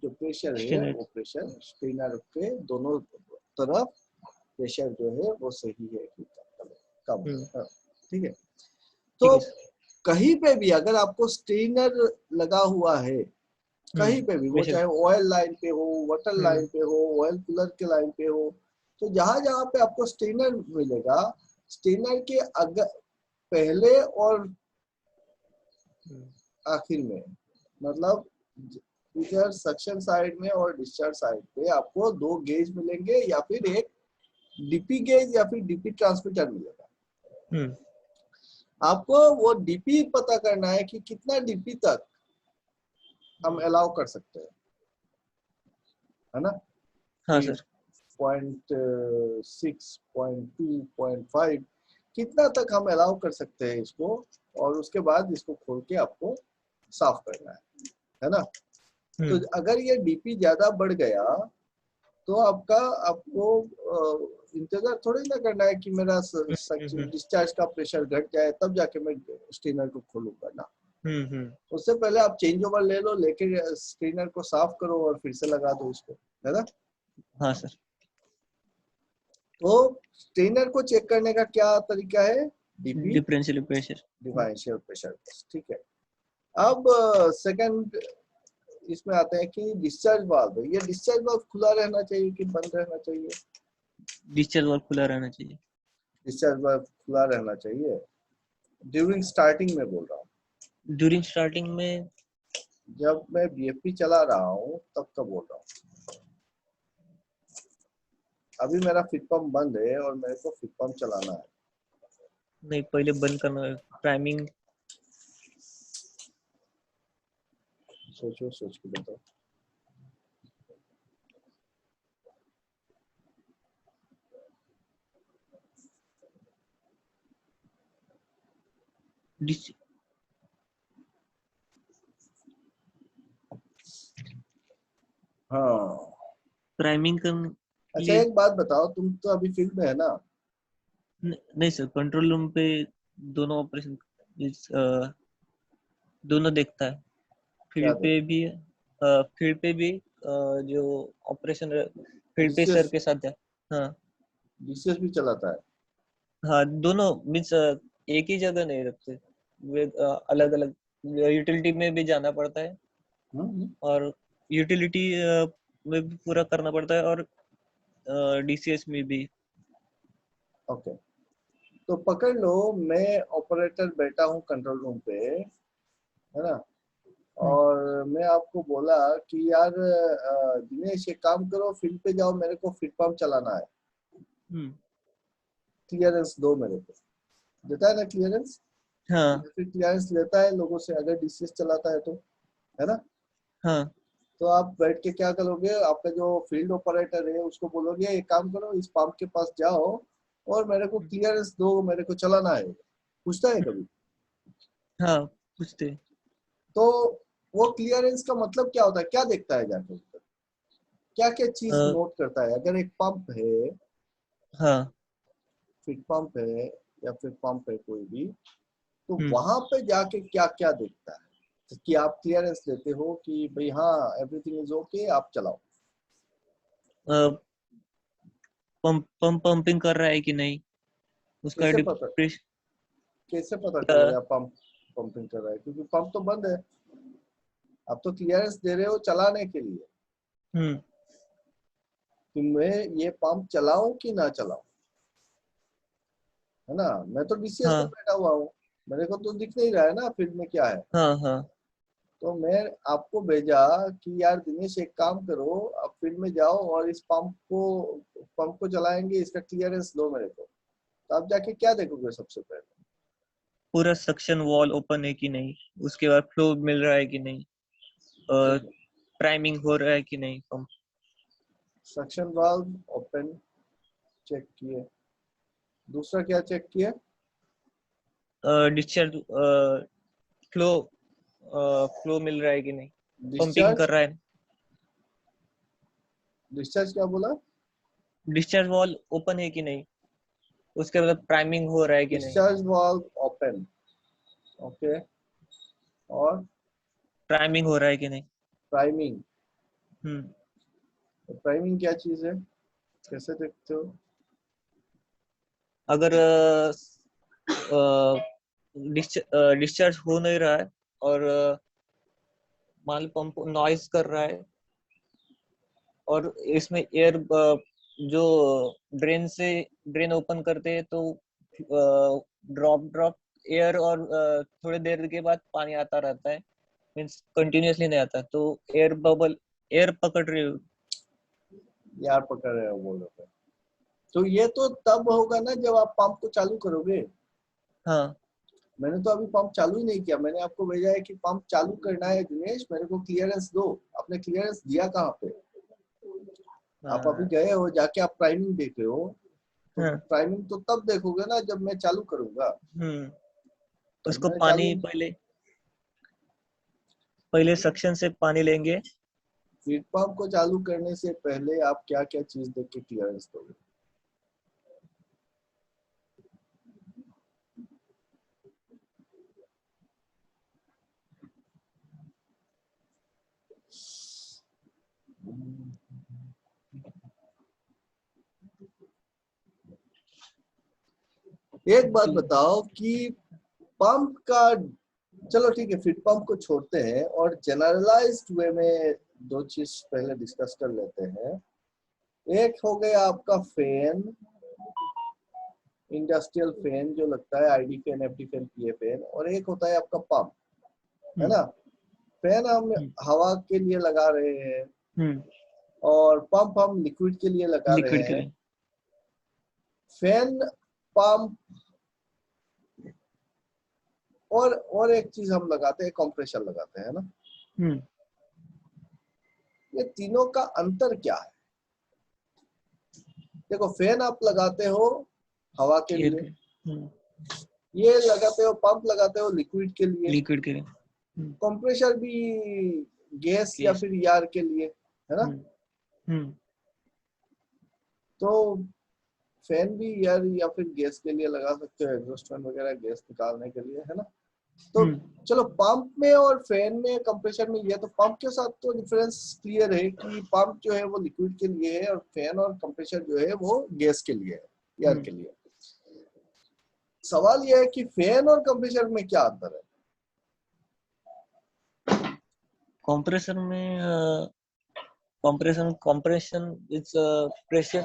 [SPEAKER 2] जो प्रेशर है
[SPEAKER 1] स्टेनर।
[SPEAKER 2] वो प्रेशर स्टेनर के दोनों तरफ प्रेशर जो है वो सही है कि कम है। हाँ, ठीक है।
[SPEAKER 1] ठीक
[SPEAKER 2] तो
[SPEAKER 1] है सर।
[SPEAKER 2] कहीं पे भी अगर आपको स्टेनर लगा हुआ है, कहीं पे भी, वो
[SPEAKER 1] प्रेशर।
[SPEAKER 2] चाहे ऑयल लाइन पे हो, वाटर लाइन
[SPEAKER 1] हम्म
[SPEAKER 2] पे हो, ऑयल कूलर के लाइन पे हो, तो जहां जहां पे आपको स्टेनर मिलेगा, स्टेनर के अगर पहले और
[SPEAKER 1] हम्म
[SPEAKER 2] आखिर में, मतलब इधर सक्शन साइड में और डिस्चार्ज साइड पे आपको दो गेज मिलेंगे, या फिर एक डीपी गेज या फिर डीपी ट्रांसमीटर मिलेगा।
[SPEAKER 1] हम्म
[SPEAKER 2] आपको वो डीपी पता करना है कि कितना डीपी तक हम अलाउ कर सकते हैं, है ना?
[SPEAKER 1] हाँ
[SPEAKER 2] कि
[SPEAKER 1] सर।
[SPEAKER 2] 0.6, 0.2, 0.5 कितना तक हम अलाउ कर सकते हैं इसको, और उसके बाद इसको खोल के आपको साफ करना है ना? तो अगर ये डीपी ज्यादा बढ़ गया तो आपको इंतजार थोड़ी ना करना है कि मेरा
[SPEAKER 1] हम्म
[SPEAKER 2] डिस्चार्ज का प्रेशर घट जाए तब जाके मैं स्टेनर को खोलूंगा ना।
[SPEAKER 1] हम्म
[SPEAKER 2] उससे पहले आप चेंज ओवर ले लो, लेके स्टेनर को साफ करो और फिर से लगा दो इसको, है ना?
[SPEAKER 1] हाँ सर।
[SPEAKER 2] तो स्टेनर को चेक करने का क्या तरीका है? DP
[SPEAKER 1] differential pressure.
[SPEAKER 2] Differential pressure test, ठीक है। अब सेकंड इसमें आते हैं कि डिस्चार्ज वाल्व, ये डिस्चार्ज वाल्व खुला रहना चाहिए कि बंद रहना चाहिए?
[SPEAKER 1] डिस्चार्ज वाल्व खुला रहना चाहिए।
[SPEAKER 2] डिस्चार्ज वाल्व खुला रहना चाहिए ड्यूरिंग स्टार्टिंग में बोल रहा हूँ,
[SPEAKER 1] ड्यूरिंग स्टार्टिंग में।
[SPEAKER 2] जब मैं बीएफपी चला रहा हूँ तब का बोल रहा हूँ। अभी मेरा फिट पंप बंद है और मेरे को फिट पंप चलाना है।
[SPEAKER 1] नहीं, पहले बंद करना है, प्राइमिंग।
[SPEAKER 2] सोचो, सोच के बताओ। हाँ,
[SPEAKER 1] प्राइमिंग करने के
[SPEAKER 2] अच्छा
[SPEAKER 1] लिए।
[SPEAKER 2] एक बात बताओ, तुम तो अभी फील्ड में है ना?
[SPEAKER 1] नहीं सर, कंट्रोल रूम पे दोनों ऑपरेशन दोनों देखता है।
[SPEAKER 2] क्या
[SPEAKER 1] फील्ड पे भी फील्ड पे भी जो ऑपरेशन फील्ड पे सर
[SPEAKER 2] डीसीएस
[SPEAKER 1] के साथ हाँ
[SPEAKER 2] डीसीएस भी चलाता है?
[SPEAKER 1] हाँ, दोनों मीन्स एक ही जगह नहीं रखते, वे अलग अलग यूटिलिटी में भी जाना पड़ता है,
[SPEAKER 2] हम्म।
[SPEAKER 1] और यूटिलिटी में भी पूरा करना पड़ता है, और डीसीएस में भी।
[SPEAKER 2] ओके, तो पकड़ लो मैं ऑपरेटर बैठा हूँ कंट्रोल रूम पे, है ना,
[SPEAKER 1] हम्म
[SPEAKER 2] और मैं आपको बोला कि यार दिनेश एक काम करो, फील्ड पे जाओ, मेरे को फीड पंप चलाना है,
[SPEAKER 1] हम्म
[SPEAKER 2] क्लियरेंस दो मेरे को। देता है ना क्लियरेंस?
[SPEAKER 1] हाँ
[SPEAKER 2] फिर क्लियरेंस लेता है लोगों से अगर डीसीएस चलाता है तो, है ना।
[SPEAKER 1] हाँ
[SPEAKER 2] तो आप बैठ के क्या करोगे, आपका जो फील्ड ऑपरेटर है उसको बोलोगे एक काम करो, इस पंप के पास जाओ और मेरे को क्लियरेंस दो, मेरे को चलाना है। पूछता है कभी?
[SPEAKER 1] हाँ, पूछते।
[SPEAKER 2] तो वो क्लियरेंस का मतलब क्या होता है, क्या देखता है जाके उधर? क्या क्या चीज
[SPEAKER 1] अ,
[SPEAKER 2] नोट करता है? अगर एक पंप है,
[SPEAKER 1] हाँ।
[SPEAKER 2] फीड पंप है या फिर पंप है कोई भी, तो
[SPEAKER 1] हम्म
[SPEAKER 2] वहां पे जाके क्या क्या देखता है? तो कि आप क्लियरेंस देते हो कि भाई हाँ एवरीथिंग इज ओके, आप चलाओ।
[SPEAKER 1] पंपिंग कर रहा है कि नहीं, उसका
[SPEAKER 2] कैसे पता,
[SPEAKER 1] डिप्रेशन।
[SPEAKER 2] कैसे पता चलेगा पंप पंपिंग कर रहा है? क्योंकि पंप तो बंद है, आप तो क्लियरेंस दे रहे हो चलाने के लिए
[SPEAKER 1] हम्म
[SPEAKER 2] कि मैं ये पंप चलाऊं कि ना चलाऊं, है ना। मैं तो डीसीएस पे
[SPEAKER 1] हाँ
[SPEAKER 2] बैठा हुआ हूँ, मेरे को तो दिख नहीं रहा है ना फील्ड में क्या है।
[SPEAKER 1] हाँ हाँ।
[SPEAKER 2] तो मैं आपको भेजा कि यार दिनेश एक काम करो, आप फील्ड में जाओ और इस पंप को चलाएंगे, इसका क्लियरेंस दो मेरे को। तो आप जाके क्या देखोगे सबसे पहले?
[SPEAKER 1] पूरा सक्शन वॉल ओपन है कि नहीं, उसके बाद फ्लो मिल रहा है कि नहीं, और
[SPEAKER 2] ठीक है,
[SPEAKER 1] प्राइमिंग हो रहा है कि नहीं pump.
[SPEAKER 2] Suction valve open check किए, दूसरा क्या चेक किया?
[SPEAKER 1] डिस्चार्ज फ्लो फ्लो मिल रहा है कि नहीं, पंपिंग
[SPEAKER 2] डिस्चार्ज?
[SPEAKER 1] कर रहा है।
[SPEAKER 2] डिस्चार्ज क्या बोला?
[SPEAKER 1] डिस्चार्ज वॉल ओपन है कि नहीं, उसके बाद प्राइमिंग हो रहा है कि नहीं,
[SPEAKER 2] डिस्चार्ज वाल्व ओपन, ओके। और
[SPEAKER 1] प्राइमिंग हो रहा है कि नहीं।
[SPEAKER 2] प्राइमिंग?
[SPEAKER 1] हम्म
[SPEAKER 2] तो प्राइमिंग क्या चीज है, कैसे देखते हो?
[SPEAKER 1] अगर डिस्चार्ज हो नहीं रहा है, और मान लो पंप नॉइज कर रहा है, और इसमें एयर जो ड्रेन ओपन करते हैं तो ड्रॉप ड्रॉप एयर, और थोड़ी देर के बाद पानी आता रहता है, मीन्स कंटिन्यूअसली नहीं आता, तो एयर बबल, एयर पकड़ रही हो।
[SPEAKER 2] यार पकड़ रहे हो बोल रहे हो। तो ये तो तब होगा ना जब आप पंप को चालू करोगे।
[SPEAKER 1] हाँ
[SPEAKER 2] मैंने तो अभी पंप चालू ही नहीं किया, मैंने आपको भेजा है कि पंप चालू करना है दिनेश, मेरे को क्लियरेंस दो। आपने क्लियरेंस दिया कहाँ पे? आप अभी
[SPEAKER 1] हाँ
[SPEAKER 2] गए हो जाके आप प्राइमिंग देख रहे हो, तो
[SPEAKER 1] हाँ।
[SPEAKER 2] प्राइमिंग तो तब देखोगे ना जब मैं चालू करूंगा। जब
[SPEAKER 1] उसको
[SPEAKER 2] मैंने
[SPEAKER 1] पानी
[SPEAKER 2] चालू,
[SPEAKER 1] पहले पहले सक्शन से पानी लेंगे।
[SPEAKER 2] फीड पंप को चालू करने से पहले आप क्या क्या चीज देख के क्लियरेंस दोगे? एक बात बताओ कि पंप का, चलो ठीक है फीड पंप को छोड़ते हैं और जनरलाइज्ड वे में दो चीज पहले डिस्कस कर लेते हैं। एक हो गया आपका फैन, इंडस्ट्रियल फैन जो लगता है, आईडी फैन, एफडी फैन, पीए फैन, और एक होता है आपका पंप, है
[SPEAKER 1] हम्म
[SPEAKER 2] ना। फैन हम
[SPEAKER 1] हम्म
[SPEAKER 2] हवा के लिए लगा रहे हैं
[SPEAKER 1] हम्म
[SPEAKER 2] और पंप हम लिक्विड के लिए लगा रहे
[SPEAKER 1] लिक्विड के
[SPEAKER 2] हैं।
[SPEAKER 1] लिए।
[SPEAKER 2] फैन, पंप, और एक चीज हम लगाते हैं, कंप्रेसर लगाते हैं ना।
[SPEAKER 1] हम्म
[SPEAKER 2] ये तीनों का अंतर क्या है? देखो फैन आप लगाते हो हवा के
[SPEAKER 1] एयर
[SPEAKER 2] लिए,
[SPEAKER 1] के।
[SPEAKER 2] ये लगाते हो, पंप लगाते हो लिक्विड के लिए,
[SPEAKER 1] लिक्विड के लिए।
[SPEAKER 2] कंप्रेसर भी गैस या
[SPEAKER 1] गैस।
[SPEAKER 2] फिर एयर के लिए, है ना।
[SPEAKER 1] हम्म हम्म
[SPEAKER 2] तो फैन भी एयर या फिर गैस के लिए लगा सकते हो, एग्जॉस्ट फैन वगैरह गैस निकालने के लिए, है ना। तो चलो पंप में और फैन में कंप्रेसर में ये, तो पंप के साथ तो डिफरेंस क्लियर है कि पंप जो है वो लिक्विड के लिए है और फैन और कंप्रेसर जो है वो गैस के लिए है, एयर के लिए। सवाल यह है कि फैन और कंप्रेसर में क्या अंतर है?
[SPEAKER 1] कंप्रेसर में कंप्रेशन इज प्रेशर।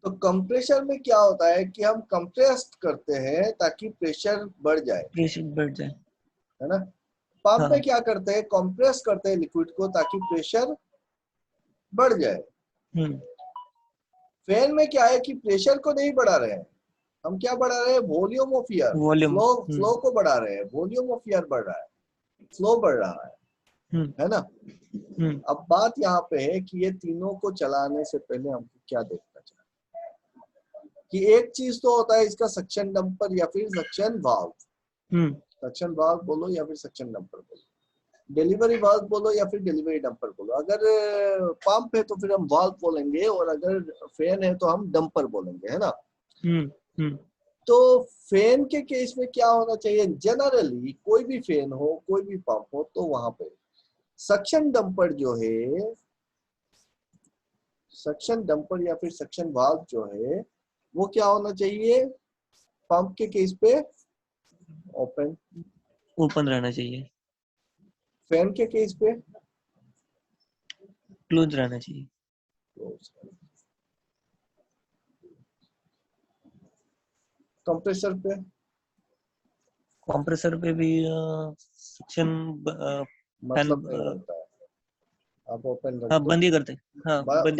[SPEAKER 2] तो कंप्रेसर में क्या होता है कि हम कंप्रेस करते हैं ताकि प्रेशर बढ़ जाए, है ना। पंप में क्या करते हैं, कंप्रेस करते हैं लिक्विड को ताकि प्रेशर बढ़ जाए। फैन में क्या है कि प्रेशर को नहीं बढ़ा रहे हैं, हम क्या बढ़ा रहे हैं, वॉल्यूम ऑफ एयर, फ्लो को बढ़ा रहे हैं, वॉल्यूम ऑफ एयर बढ़ रहा है, फ्लो बढ़ रहा है ना। अब बात यहाँ पे है कि ये तीनों को चलाने से पहले हमको क्या देखना चाहिए कि एक चीज तो होता है इसका सक्शन डंपर या फिर सक्शन वाल्व। सक्शन वाल्व बोलो या फिर सक्शन डंपर बोलो, डिलीवरी वाल्व बोलो या फिर डिलीवरी डंपर बोलो। अगर पंप है तो फिर हम वाल्व बोलेंगे और अगर फैन है तो हम डंपर बोलेंगे, है ना। तो फैन के केस में क्या होना चाहिए, जनरली कोई भी फैन हो कोई भी पंप हो तो वहां पे सक्शन डंपर जो है, सक्शन डंपर या फिर सक्शन वाल्व जो है वो क्या होना चाहिए, पंप के केस पे
[SPEAKER 1] ओपन रहना चाहिए,
[SPEAKER 2] फैन के केस पे
[SPEAKER 1] क्लोज रहना चाहिए। कंप्रेसर पे भी सक्शन
[SPEAKER 2] मतलब नहीं बनता है, आप ओपन रखते
[SPEAKER 1] हाँ बंद ही करते हैं,
[SPEAKER 2] बंद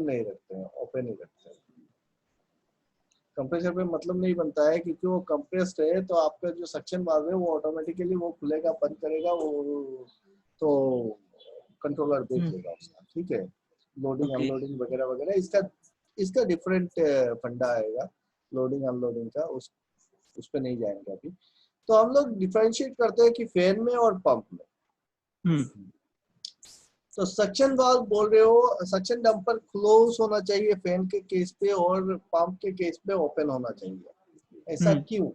[SPEAKER 2] नहीं रखते हैं, ओपन ही रखते हैं। कंप्रेसर पे मतलब नहीं बनता है क्योंकि वो कंप्रेस्ड है तो आपका जो सक्शन वाल्व है वो ऑटोमेटिकली वो खुलेगा बंद करेगा, वो तो कंट्रोलर देख लेगा उसका, ठीक है। लोडिंग अनलोडिंग वगैरह वगैरह इसका डिफरेंट फंडा आएगा लोडिंग अनलोडिंग का, उस पे नहीं जाएंगे अभी। तो हम लोग डिफरेंशिएट करते हैं कि फैन में और पंप में। तो सक्शन वाल्व बोल रहे हो, सक्शन डंपर क्लोज होना चाहिए फैन के केस पे और पंप के केस पे ओपन होना चाहिए, ऐसा क्यों?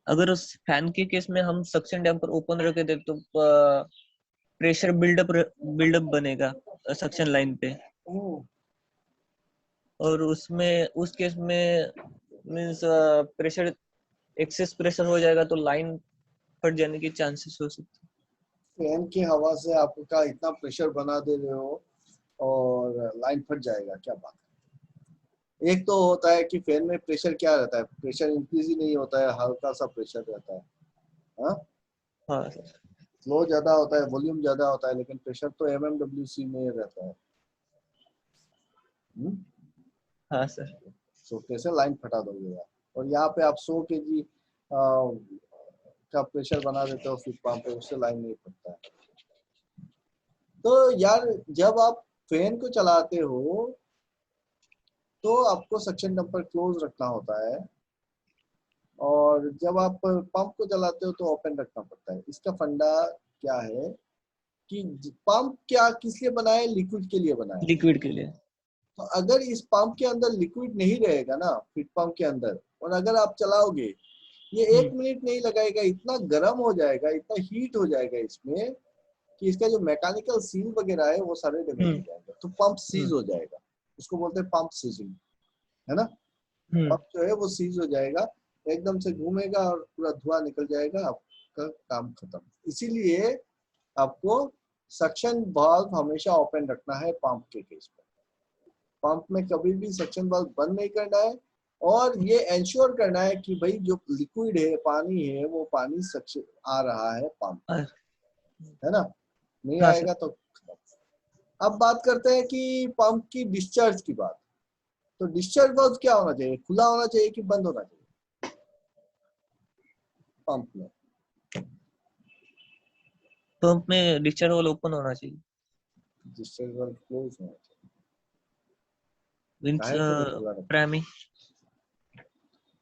[SPEAKER 1] अगर उस फैन के केस में हम सक्शन डैम्पर ओपन रखे थे तो प्रेशर बिल्डअप बनेगा सक्शन लाइन पे, और उसमें उस केस में मींस प्रेशर एक्सेस प्रेशर हो जाएगा तो लाइन फट जाने की चांसेस हो सकते हैं।
[SPEAKER 2] फैन की हवा से आपका इतना प्रेशर बना दे रहे हो और लाइन फट जाएगा, क्या बात है। एक तो होता है कि फैन में प्रेशर क्या रहता है, प्रेशर इंक्रीज ही नहीं होता है, हल्का सा प्रेशर रहता है, हाँ फ्लो ज्यादा होता है, वॉल्यूम ज्यादा होता है, लेकिन प्रेशर तो mmWc में रहता है।
[SPEAKER 1] हाँ सर।
[SPEAKER 2] तो कैसे लाइन फटा दोगे यार, और यहाँ पे आप 100 kg का प्रेशर बना देते हो फिर पंप पे, उससे लाइन नहीं फटता है। तो यार जब आप फैन को चलाते हो तो आपको सक्शन डंपर क्लोज रखना होता है और जब आप पंप को चलाते हो तो ओपन रखना पड़ता है। इसका फंडा क्या है कि पंप क्या किस लिए बनाया है, लिक्विड के लिए बनाया है,
[SPEAKER 1] लिक्विड के लिए।
[SPEAKER 2] तो अगर इस पंप के अंदर लिक्विड नहीं रहेगा ना फीड पंप के अंदर, और अगर आप चलाओगे ये 1 मिनट नहीं लगाएगा, इतना गर्म हो जाएगा, इतना हीट हो जाएगा इसमें कि इसका जो मैकेनिकल सील वगैरह है वो सारे डैमेज हो जाएंगे, तो पंप सीज हो जाएगा, उसको बोलते हैं पंप सीजिंग, है ना। पंप जो है वो सीज हो जाएगा, एकदम से घूमेगा और पूरा धुआं निकल जाएगा, आपका काम खत्म। इसीलिए आपको सक्शन वाल्व हमेशा ओपन रखना है पंप के केस में। पंप में कभी भी सक्शन वाल्व बंद नहीं करना है और ये इंश्योर करना है कि भाई जो लिक्विड है पानी है वो पानी सक्शन आ रहा है पंप, है ना, नहीं आएगा तो। अब बात करते हैं कि पंप की डिस्चार्ज की बात। तो डिस्चार्ज वाल्व क्या होना चाहिए, खुला होना चाहिए कि बंद होना चाहिए पंप में?
[SPEAKER 1] पंप में डिस्चार्ज वाल्व ओपन होना चाहिए,
[SPEAKER 2] डिस्चार्ज वाल्व क्लोज होना चाहिए।
[SPEAKER 1] मींस प्राइमरी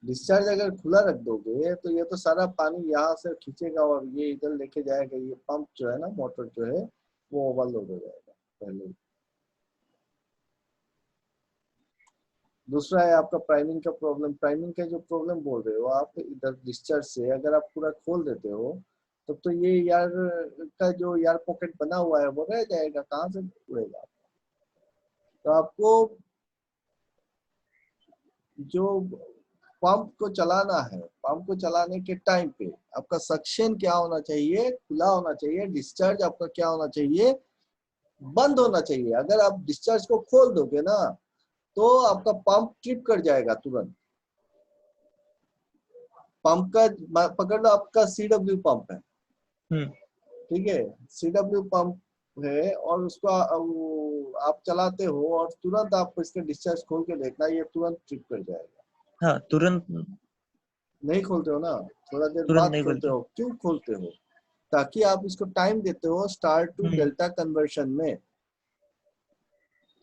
[SPEAKER 2] डिस्चार्ज अगर खुला रख दोगे तो ये तो सारा पानी यहाँ से खींचेगा और ये इधर लेके जाएगा, ये पंप जो है ना, मोटर जो है वो ओवरलोड हो जाएगा पहले। दूसरा है आपका प्राइमिंग का प्रॉब्लम। प्राइमिंग का जो प्रॉब्लम बोल रहे हो आप, इधर डिस्चार्ज से अगर आप पूरा खोल देते हो तब तो ये यार का जो यार पॉकेट बना हुआ है वो रह जाएगा, कहाँ से उड़ेगा। तो आपको जो पंप को चलाना है, पंप को चलाने के टाइम पे आपका सक्शन क्या होना चाहिए, खुला होना चाहिए। डिस्चार्ज आपका क्या होना चाहिए, बंद होना चाहिए। अगर आप डिस्चार्ज को खोल दोगे ना तो आपका पंप ट्रिप कर जाएगा तुरंत। पंप का पकड़ लो, आपका CW पंप है, ठीक है, CW पंप है और उसको आप चलाते हो और तुरंत आप इसका डिस्चार्ज खोल के देखना, ये तुरंत ट्रिप कर जाएगा।
[SPEAKER 1] हाँ, तुरंत
[SPEAKER 2] नहीं खोलते हो ना, थोड़ा देर
[SPEAKER 1] तुरंत
[SPEAKER 2] बाद
[SPEAKER 1] नहीं
[SPEAKER 2] खोलते
[SPEAKER 1] बोलते।
[SPEAKER 2] हो। क्यों खोलते हो, ताकि आप इसको टाइम देते हो स्टार टू डेल्टा कन्वर्शन में,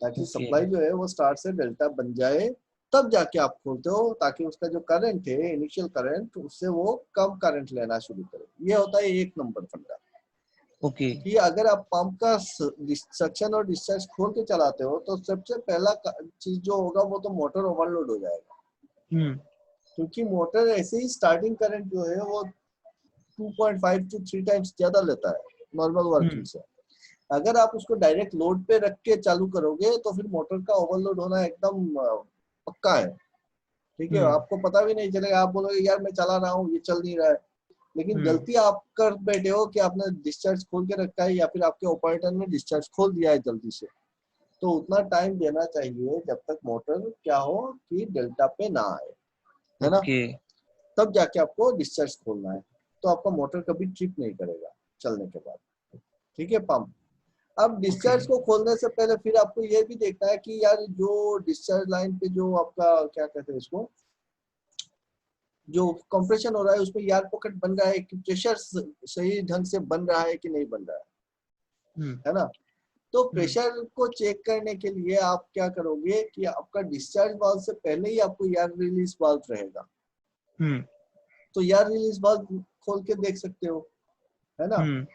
[SPEAKER 2] ताकि
[SPEAKER 1] ओके।
[SPEAKER 2] सप्लाई जो है वो स्टार से डेल्टा बन जाए, तब जाके आप खोलते हो, ताकि उसका जो करंट है, इनिशियल करंट, उससे वो कम करंट लेना शुरू करे। ये होता है 1 नंबर फंडा।
[SPEAKER 1] ओके।
[SPEAKER 2] कि अगर आप पंप का सक्शन और डिस्चार्ज खोल के चलाते हो तो सबसे पहला चीज जो होगा वो तो मोटर ओवरलोड हो जाएगा। क्योंकि मोटर ऐसे ही स्टार्टिंग करंट जो है वो 2.5 to 3 टाइम्स ज्यादा लेता है नॉर्मल वर्किंग से। अगर आप उसको डायरेक्ट लोड पे रख के चालू करोगे तो फिर मोटर का ओवरलोड होना एकदम पक्का है, ठीक है। आपको पता भी नहीं चलेगा, आप बोलोगे यार मैं चला रहा हूँ, ये चल नहीं रहा है, लेकिन गलती आप कर बैठे हो कि आपने डिस्चार्ज खोल के रखा है या फिर आपके ऑपरेटर ने डिस्चार्ज खोल दिया है जल्दी से। तो उतना टाइम देना चाहिए जब तक मोटर क्या हो कि डेल्टा पे ना आए, है ना, तब जाके आपको डिस्चार्ज खोलना है। तो आपका मोटर कभी ट्रिप नहीं करेगा चलने के बाद, ठीक है। पंप अब डिस्चार्ज को खोलने से पहले फिर आपको ये भी देखना है कि यार जो डिस्चार्ज लाइन पे जो आपका क्या कहते हैं इसको, जो कंप्रेशन हो रहा है उसमें यार पॉकेट बन रहा है कि प्रेशर सही ढंग से बन रहा है कि नहीं बन रहा है ना। तो प्रेशर को चेक करने के लिए आप क्या करोगे कि आपका डिस्चार्ज वाल्व से पहले ही आपको यार रिलीज वाल्व रहेगा, तो यार रिलीज वाल्व खोल के देख सकते हो, है ना।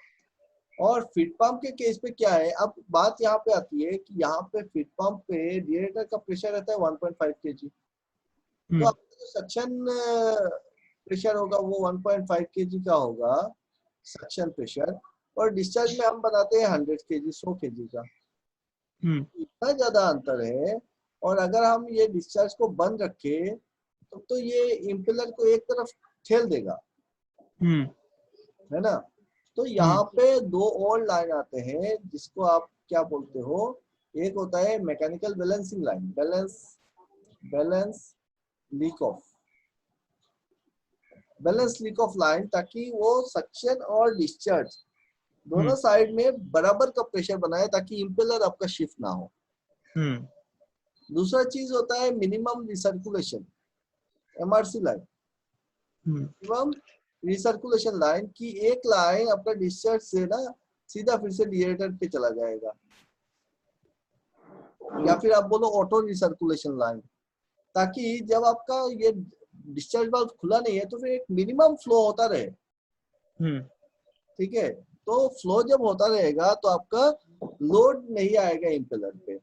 [SPEAKER 2] और फीड पंप के केस पे क्या है, अब बात यहाँ पे आती है कि यहाँ पे फीड पंप पे रेडिएटर का प्रेशर रहता है 1.5 kg। तो आपका जो सक्शन प्रेशर होगा वो 1.5 kg का होगा सक्शन प्रेशर, और डिस्चार्ज में हम बनाते हैं 100 kg 100 kg का, इतना ज्यादा अंतर है। और अगर हम ये डिस्चार्ज को बंद रखे तो ये इम्पेलर को एक तरफ ठेल देगा, है ना। तो यहाँ पे 2 और लाइन आते हैं जिसको आप क्या बोलते हो, एक होता है mechanical balancing line, balance leak of line, ताकि वो सक्शन और डिस्चार्ज दोनों साइड में बराबर का प्रेशर बनाए ताकि इम्पेलर आपका शिफ्ट ना हो। दूसरा चीज होता है minimum recirculation, MRC line, minimum recirculation line की एक लाइन आपका डिस्चार्ज से ना सीधा फिर से रेडिएटर पे चला जाएगा, या फिर आप बोलो ऑटो रिसर्कुलेशन लाइन, ताकि जब आपका ये डिस्चार्ज वाल्व खुला नहीं है तो फिर एक मिनिमम फ्लो होता रहे, ठीक है। तो फ्लो जब होता रहेगा तो आपका लोड नहीं आएगा इम्पेलर पे,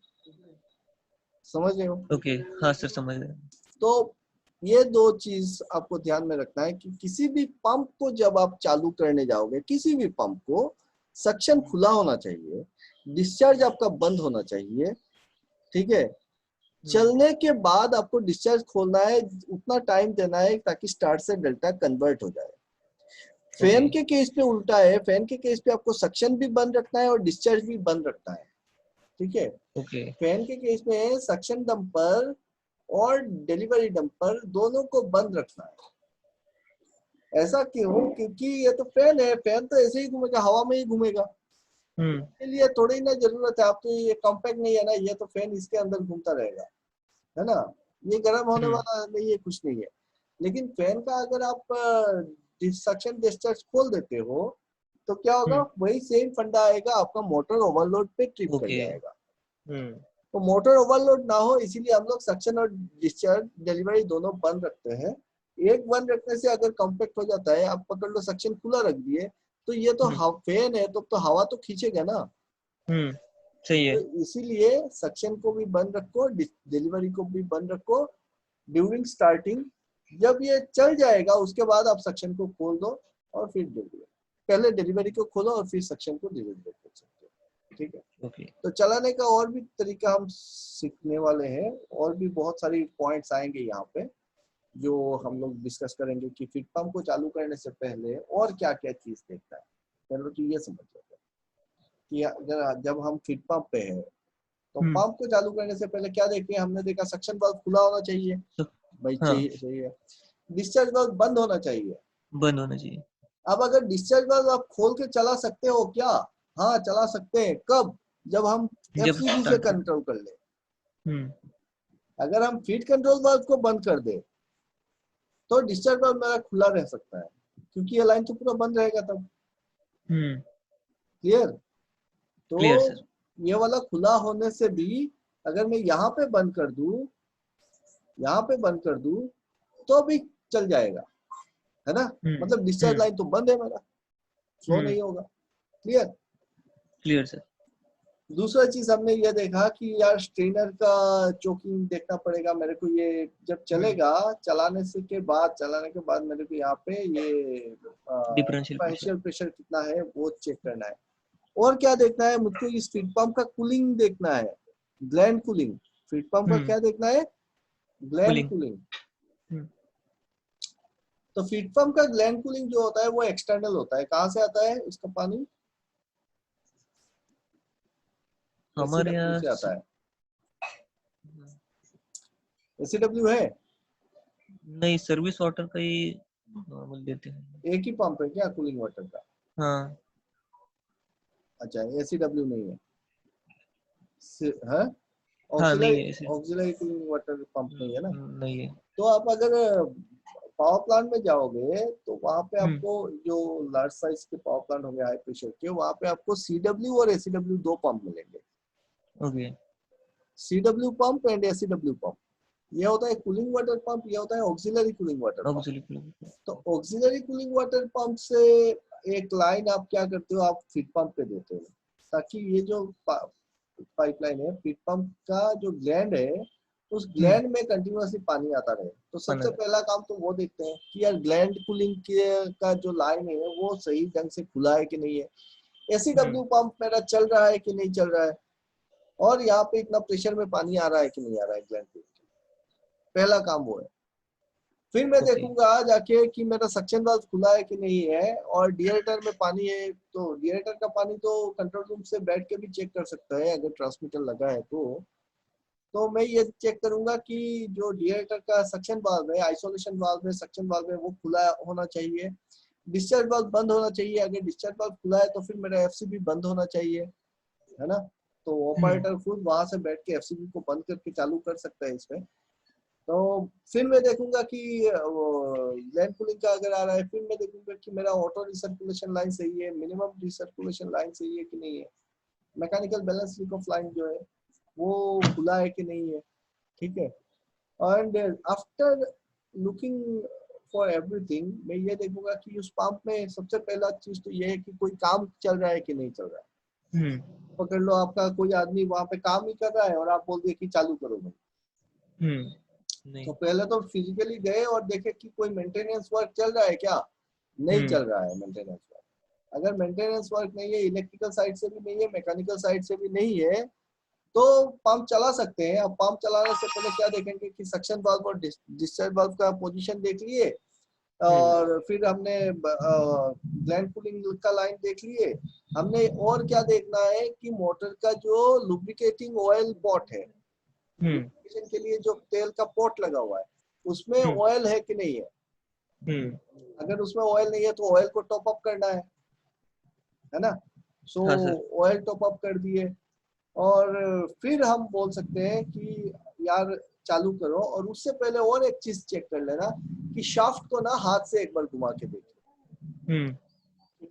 [SPEAKER 2] समझ रहे हो।
[SPEAKER 1] ओके, हाँ सर समझ गए।
[SPEAKER 2] तो ये 2 चीज आपको ध्यान में रखना है कि किसी भी पंप को जब आप चालू करने जाओगे, किसी भी पंप को सक्शन खुला होना चाहिए, डिस्चार्ज आपका बंद होना चाहिए, ठीक है। चलने के बाद आपको डिस्चार्ज खोलना है, उतना टाइम देना है ताकि स्टार्ट से डेल्टा कन्वर्ट हो जाए। फैन के केस पे उल्टा है, फैन के केस पे आपको सक्शन भी बंद रखना है और डिस्चार्ज भी बंद रखना है, ठीक है। फैन के केस में सक्शन डंपर और डिलीवरी डंपर दोनों को बंद रखना है। ऐसा क्यों, क्योंकि ये तो फैन है, फैन तो ऐसे ही घूमेगा, हवा में ही घूमेगा, इसके लिए थोड़ी ना जरूरत है। आपको ये कॉम्पैक्ट नहीं है ना, ये तो फैन इसके अंदर घूमता रहेगा, है ना, ये गर्म होने वाला नहीं है, कुछ नहीं है। लेकिन फैन का अगर आप सक्शन डिस्चार्ज खोल देते हो तो क्या होगा, वही सेम फंडा आएगा, आपका मोटर ओवरलोड पे ट्रिप कर जाएगा। तो मोटर ओवरलोड ना हो इसीलिए हम लोग सक्शन और डिस्चार्ज डिलीवरी दोनों बंद रखते हैं, एक बंद रखने से अगर कॉम्पैक्ट हो जाता है, आप पकड़ लो सक्शन खुला रख दिए, तो ये तो फैन है तो हवा तो खींचेगा ना।
[SPEAKER 1] सही है।
[SPEAKER 2] तो इसीलिए सक्शन को भी बंद रखो, डिलीवरी को भी बंद रखो ड्यूरिंग स्टार्टिंग। जब ये चल जाएगा उसके बाद आप सक्शन को खोल दो और फिर डिलीवरी, पहले डिलीवरी को खोलो और फिर सक्शन को डिलीवरी कर सकते हो, ठीक है।
[SPEAKER 1] ओके।
[SPEAKER 2] तो चलाने का और भी तरीका हम सीखने वाले हैं, और भी बहुत सारी पॉइंट्स आएंगे यहाँ पे जो हम लोग डिस्कस करेंगे कि फीड पंप को चालू करने से पहले और क्या क्या चीज देखता है। पहले तो ये समझ लेते हैं कि अगर जब हम फीड पंप पे है तो पंप को चालू करने से पहले क्या देखें, हमने देखा सक्शन वाल्व खुला होना चाहिए, भाई चाहिए। डिस्चार्ज वाल्व बंद होना चाहिए,
[SPEAKER 1] बंद होना चाहिए।
[SPEAKER 2] अब अगर डिस्चार्ज वाल्व आप खोल के चला सकते हो क्या? हाँ चला सकते हैं। कब? जब हम एफसीबी से कंट्रोल कर ले। अगर हम फीड कंट्रोल वाल्व को बंद कर दे तो डिस्चार्ज वाल्व मेरा खुला रह सकता है, क्योंकि ये लाइन तो पूरा बंद रहेगा तब। क्लियर? तो
[SPEAKER 1] क्लियर सर।
[SPEAKER 2] ये वाला खुला होने से भी अगर मैं यहाँ पे बंद कर दूं, यहाँ पे बंद कर दूं तो भी चल जाएगा, है ना। मतलब डिस्चार्ज लाइन तो बंद है, मेरा फ्लो नहीं होगा। क्लियर?
[SPEAKER 1] Clear sir.
[SPEAKER 2] दूसरा चीज हमने ये देखा कि यार स्ट्रेनर का चोकिंग देखना पड़ेगा मेरे को। ये जब चलेगा, चलाने के बाद मेरे को यहाँ पे ये डिफरेंशियल प्रेशर कितना है वो चेक करना है। और क्या देखना है मुझको, इस फीड पंप का कूलिंग देखना है, ग्लैंड कूलिंग। फीड पंप का क्या देखना है? Gland cooling. तो फीड पंप का ग्लैंड कूलिंग जो होता है वो एक्सटर्नल होता है। कहाँ से आता है उसका पानी? हमारे यहाँ से आता है। एसीडब्ल्यू है
[SPEAKER 1] नहीं, सर्विस वाटर का ही नॉर्मल देते हैं।
[SPEAKER 2] एक ही पंप है क्या कूलिंग वाटर का?
[SPEAKER 1] हाँ।
[SPEAKER 2] अच्छा, एसीडब्ल्यू नहीं है? हाँ, ऑक्सिलरी कूलिंग वाटर पंप नहीं है ना?
[SPEAKER 1] नहीं है।
[SPEAKER 2] तो आप अगर पावर प्लांट में जाओगे तो वहां पे आपको जो लार्ज साइज के पावर प्लांट होंगे हाई प्रेशर के, वहां पे आपको सीडब्ल्यू और एसीडब्ल्यू दो पंप मिलेंगे।
[SPEAKER 1] Okay.
[SPEAKER 2] CW pump and ACW pump, ये होता है कूलिंग वाटर पंप, ये होता है ऑक्सिलरी कूलिंग वाटर पंप। तो ऑक्सिलरी कूलिंग वाटर पंप से एक लाइन आप क्या करते हो, आप फीड पंप पे देते हो, ताकि ये जो पाइपलाइन है फीड पंप का जो ग्लैंड है उस ग्लैंड में कंटिन्यूअसली पानी आता रहे। तो सबसे पहला काम तो वो देखते हैं कि यार ग्लैंड कूलिंग का जो लाइन है वो सही ढंग से खुला है कि नहीं है, एसीडब्ल्यू पंप मेरा चल रहा है कि नहीं चल रहा है, और यहाँ पे इतना प्रेशर में पानी आ रहा है कि नहीं आ रहा है ग्लैंड कूलिंग। पहला काम वो है। फिर मैं देखूंगा जाके कि मेरा सक्शन वाल्व खुला है कि नहीं है, और डिएरेटर में पानी है तो डिएरेटर का पानी तो कंट्रोल रूम से बैठ के भी चेक कर सकता है अगर ट्रांसमीटर लगा है तो मैं ये चेक करूंगा कि जो डिएरेटर का सक्शन वाल्व है, आइसोलेशन वाल्व है, सक्शन वाल्व है, वो खुला होना चाहिए। डिस्चार्ज वाल्व बंद होना चाहिए। अगर डिस्चार्ज वाल्व खुला है तो फिर मेरा एफसीबी बंद होना चाहिए, है ना। तो ऑपरेटर खुद वहां से बैठ के एफसीबी को बंद करके चालू कर सकता है इसमें। तो फिर मैं देखूंगा कि ग्लैंड कूलिंग का अगर आ रहा है, फिर मैं देखूंगा कि मेरा ऑटो रिसर्कुलेशन लाइन सही है, मिनिमम रिसर्कुलेशन लाइन सही है कि नहीं है, mechanical balance leak of line जो है वो खुला है कि नहीं है, ठीक है। And after looking for everything, मैं ये देखूंगा कि उस पंप में सबसे पहला चीज तो ये है कि कोई काम चल रहा है कि नहीं चल रहा है। पकड़ लो आपका कोई आदमी वहां पे काम ही कर रहा है और आप बोल दिए कि चालू करो भाई। तो पहले तो फिजिकली गए और देखे कि कोई मेंटेनेंस वर्क चल रहा है क्या, नहीं चल रहा है मेंटेनेंस वर्क। अगर मेंटेनेंस वर्क नहीं है, इलेक्ट्रिकल साइड से भी नहीं है, मैकेनिकल साइड से भी नहीं है, तो पंप चला सकते हैं। अब पंप चलाने से पहले क्या देखेंगे कि सक्शन वाल्व और डिस्चार्ज वाल्व का पोजीशन देख लिए, और फिर हमने ग्लैंड कूलिंग का लाइन देख लिए। हमने और क्या देखना है कि मोटर का जो लुब्रिकेटिंग ऑयल पॉट है, लुब्रिकेशन के लिए जो तेल का पॉट लगा हुआ है, उसमें ऑयल है कि नहीं है। अगर उसमें ऑयल नहीं है तो ऑयल को टॉप अप करना है ना। सो ऑयल टॉप अप कर दिए, और फिर हम बोल सकते हैं कि यार चालू करो। और उससे पहले और एक चीज चेक कर लेना कि शाफ्ट को ना हाथ से एक बार घुमा के देखिए।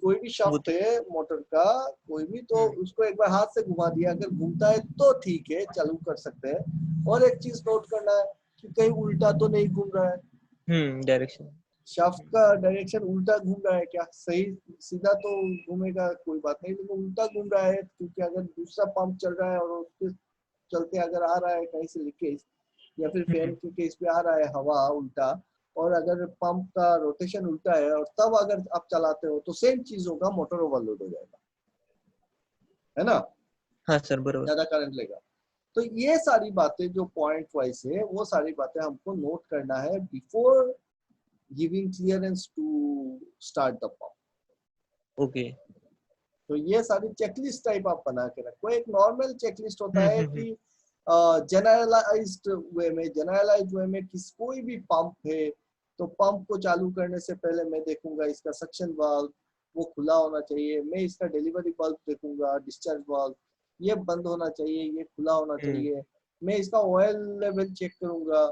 [SPEAKER 2] कोई भी शाफ्ट है मोटर का, कोई भी, तो उसको एक बार हाथ से घुमा दिया, अगर घूमता है तो ठीक है, चालू कर सकते हैं। और एक चीज नोट करना है कि कहीं उल्टा तो नहीं घूम रहा है,
[SPEAKER 1] डायरेक्शन।
[SPEAKER 2] शाफ्ट का डायरेक्शन उल्टा घूम रहा है क्या? सही सीधा तो घूमेगा कोई बात नहीं, लेकिन उल्टा घूम रहा है, क्योंकि अगर दूसरा पंप चल रहा है और उसके चलते अगर आ रहा है कहीं से लीकेज, या फिर फैन के केस पे आ रहा है हवा उल्टा, और अगर पंप का रोटेशन उल्टा है और तब अगर आप चलाते हो तो सेम चीज होगा, मोटर ओवरलोड हो जाएगा, है ना?
[SPEAKER 1] हाँ सर बरोबर।
[SPEAKER 2] ज्यादा करंट लेगा। तो ये सारी बातें जो पॉइंट वाइज है, वो सारी बातें हमको नोट करना है before giving clearance to start the pump.
[SPEAKER 1] Okay.
[SPEAKER 2] तो ये सारी चेकलिस्ट टाइप आप बना के रखो। एक नॉर्मल चेकलिस्ट होता है कि जनरलाइज्ड वे में किस कोई भी पंप है तो पंप को चालू करने से पहले मैं देखूंगा इसका सक्शन वाल्व वो खुला होना चाहिए, मैं इसका डिलीवरी वाल्व देखूंगा, डिस्चार्ज वाल्व ये बंद होना चाहिए, ये खुला होना चाहिए, मैं इसका ऑयल लेवल चेक करूंगा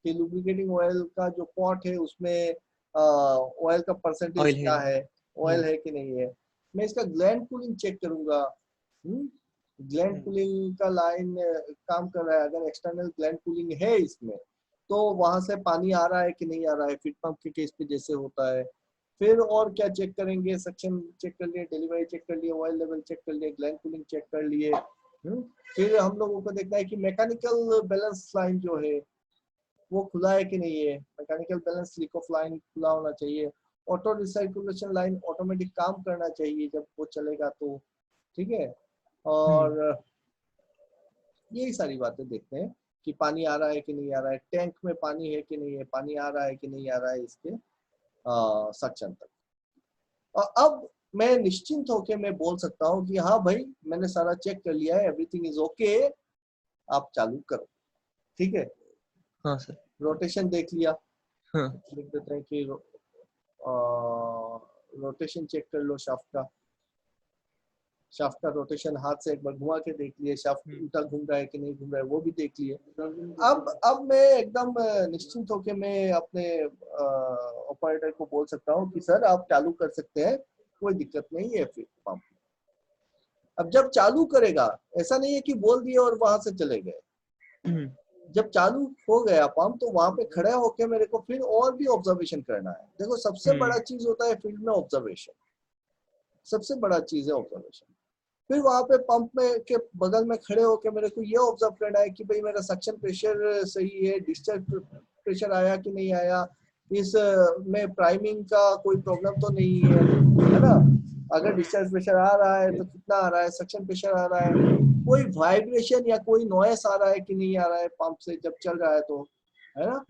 [SPEAKER 2] कि लुब्रिकेटिंग ऑयल का जो पॉट है उसमें ऑयल का परसेंटेज
[SPEAKER 1] ऑयल है।
[SPEAKER 2] क्या है, ऑयल है कि नहीं है, मैं इसका ग्लैंड कूलिंग चेक करूंगा। ग्लैंड कूलिंग का लाइन काम कर रहा है, अगर एक्सटर्नल ग्लैंड कूलिंग है इसमें तो वहां से पानी आ रहा है कि नहीं आ रहा है, फीड पंप के केस पे जैसे होता है। फिर और क्या चेक करेंगे, सक्शन चेक कर लिए, डिलीवरी चेक कर लिए, ऑयल लेवल चेक कर लिए, ग्लैंड कूलिंग चेक कर लिए। फिर हम लोगों को देखना है कि मैकेनिकल बैलेंस लाइन जो है वो खुला है कि नहीं है, mechanical balance leak of line खुला होना चाहिए, ऑटो रिसर्कुलेशन लाइन ऑटोमेटिक काम करना चाहिए जब वो चलेगा तो, ठीक है। और यही सारी बातें देखते हैं कि पानी आ रहा है कि नहीं आ रहा है, टैंक में पानी है कि नहीं है, पानी आ रहा है कि नहीं आ रहा है इसके सक्शन तक। और अब मैं निश्चिंत होकर मैं बोल सकता हूँ कि हाँ भाई मैंने सारा चेक कर लिया है, एवरीथिंग इज ओके, आप चालू करो, ठीक है।
[SPEAKER 1] हाँ सर।
[SPEAKER 2] रोटेशन देख लिया,
[SPEAKER 1] हाँ।
[SPEAKER 2] लिख देते हैं कि रोटेशन चेक कर लो, शाफ्ट का रोटेशन हाथ से एक बार घुमा के देख लिए, शाफ्ट उल्टा घूम रहा है कि नहीं घूम रहा है वो भी देख लिए। अब मैं एकदम निश्चिंत होकर मैं अपने ऑपरेटर को बोल सकता हूँ कि सर आप चालू कर सकते हैं, कोई दिक्कत नहीं है फिर पंप। अब जब चालू करेगा, ऐसा नहीं है कि बोल दिए और वहां से चले गए, जब चालू हो गया पंप तो वहां पे खड़े होके मेरे को फिर और भी ऑब्जर्वेशन करना है। देखो सबसे बड़ा चीज होता है फील्ड में ऑब्जर्वेशन, सबसे बड़ा चीज है ऑब्जर्वेशन। फिर वहां पे पंप में के बगल में खड़े होके मेरे को ये ऑब्जर्व करना है कि भाई मेरा सक्शन प्रेशर सही है, डिस्चार्ज प्रेशर आया कि नहीं आया, इस में प्राइमिंग का कोई प्रॉब्लम तो नहीं है ना। अगर डिस्चार्ज प्रेशर आ रहा है तो कितना आ रहा है, सक्शन प्रेशर आ रहा है, कोई वाइब्रेशन या कोई नॉइस आ रहा है कि नहीं आ रहा है पंप से जब चल रहा है तो, है ना।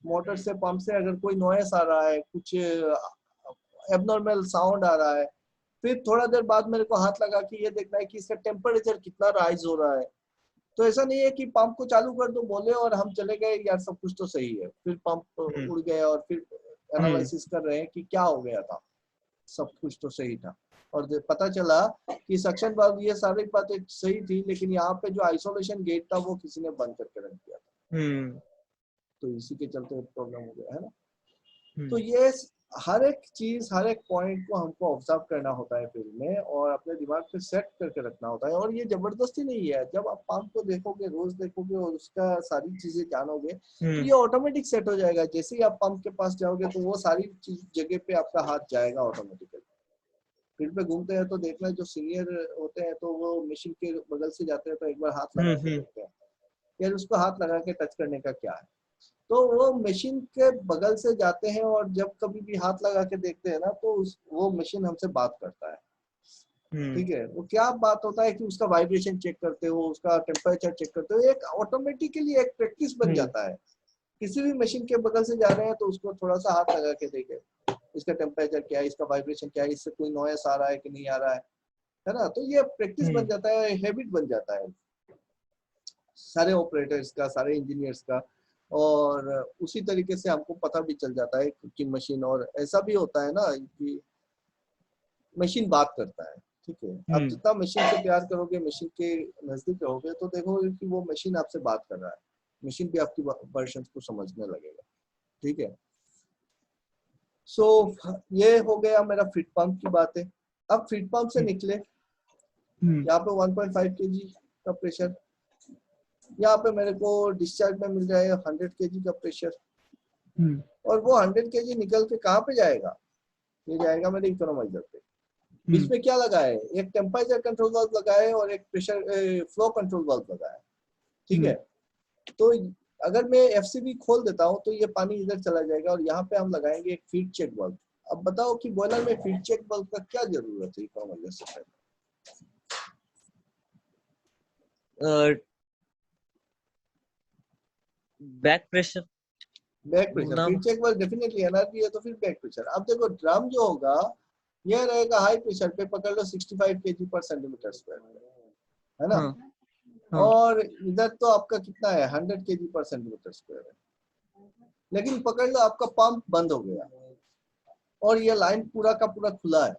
[SPEAKER 2] मोटर से पंप से अगर कोई नॉइस आ रहा है, कुछ एबनॉर्मल साउंड आ रहा है, फिर थोड़ा देर बाद मेरे को हाथ लगा कि ये देखना है कि इसका टेम्परेचर कितना राइज हो रहा है। तो ऐसा नहीं है कि पंप को चालू कर दो बोले और हम चले गए यार सब कुछ तो सही है, फिर पंप उड़ गया और फिर एनालिसिस कर रहे हैं कि क्या हो गया था, सब कुछ तो सही था और पता चला कि सक्शन वाल्व ये सारी बातें सही थी, लेकिन यहाँ पे जो आइसोलेशन गेट था वो किसी ने बंद करके रख दिया था, तो इसी के चलते प्रॉब्लम हो गया, है ना। तो ये हर एक चीज, हर एक पॉइंट को हमको ऑब्जर्व करना होता है फील्ड में और अपने दिमाग पे सेट करके रखना होता है। और ये जबरदस्ती नहीं है, जब आप पंप को देखोगे, रोज देखोगे और उसका सारी चीजें जानोगे तो ये ऑटोमेटिक सेट हो जाएगा। जैसे ही आप पंप के पास जाओगे तो वो सारी चीज जगह पे आपका हाथ जाएगा ऑटोमेटिकली। फील्ड पे घूमते हैं तो देखना, जो सीनियर होते हैं तो वो मशीन के बगल से जाते हैं तो एक बार हाथ लगा के देखते हैं यार उसको हाथ लगा के टच करने का क्या है, तो वो मशीन के बगल से जाते हैं और जब कभी भी हाथ लगा के देखते हैं ना तो वो मशीन हमसे बात करता है, ठीक है। वो क्या बात होता है कि उसका वाइब्रेशन चेक करते हो, उसका टेम्परेचर चेक करते हो, एक ऑटोमेटिकली एक प्रैक्टिस बन जाता है। किसी भी मशीन के बगल से जा रहे हैं तो उसको थोड़ा सा हाथ लगा के देखे, इसका टेम्परेचर क्या है, इसका वाइब्रेशन क्या है, इससे कोई नॉइस आ रहा है कि नहीं आ रहा है ना। तो ये प्रैक्टिस बन जाता है, हैबिट बन जाता है सारे ऑपरेटर्स का, सारे इंजीनियर्स का। और उसी तरीके से हमको पता भी चल जाता है कि मशीन, और ऐसा भी होता है ना कि मशीन बात करता है, ठीक है। आप जितना मशीन से प्यार करोगे, मशीन के नजदीक रहोगे तो देखोगे कि वो मशीन आपसे बात कर रहा है, मशीन भी आपकी वर्जन को समझने लगेगा, ठीक है। सो ये हो गया मेरा फीड पंप की बातें। अब फीड पंप से निकले, यहाँ पे 1.5 kg का प्रेशर, यहाँ पे मेरे को डिस्चार्ज में मिल रहा है 100 kg का प्रेशर, और वो 100 kg निकल के कहाँ पे जाएगा, ये जाएगा मेरे इकोनोमाइजर पे। बीच में क्या लगा है, एक टेम्परेचर कंट्रोल वाल्व लगा है और एक प्रेशर फ्लो कंट्रोल वाल्व लगा है, ठीक है। तो अगर मैं एफसीबी खोल देता हूँ तो ये पानी इधर चला जाएगा और यहाँ पे हम लगाएंगे एक फीड चेक वाल्व। अब बताओ कि बॉयलर में फीड चेक वाल्व का क्या जरूरत है इकोनोमाइजर से पहले?
[SPEAKER 1] Back pressure,
[SPEAKER 2] back pressure, feed check valve definitely NRP है तो फिर बैक प्रेशर। अब देखो ड्रम जो होगा यह रहेगा हाई प्रेशर पे, पकड़ लो 65 kg पर सेंटीमीटर स्क्वायर, है ना। और इधर तो आपका कितना है 100 kg पर सेंटीमीटर स्क्वायर है। लेकिन पकड़ लो आपका पंप बंद हो गया और ये लाइन पूरा का पूरा खुला है,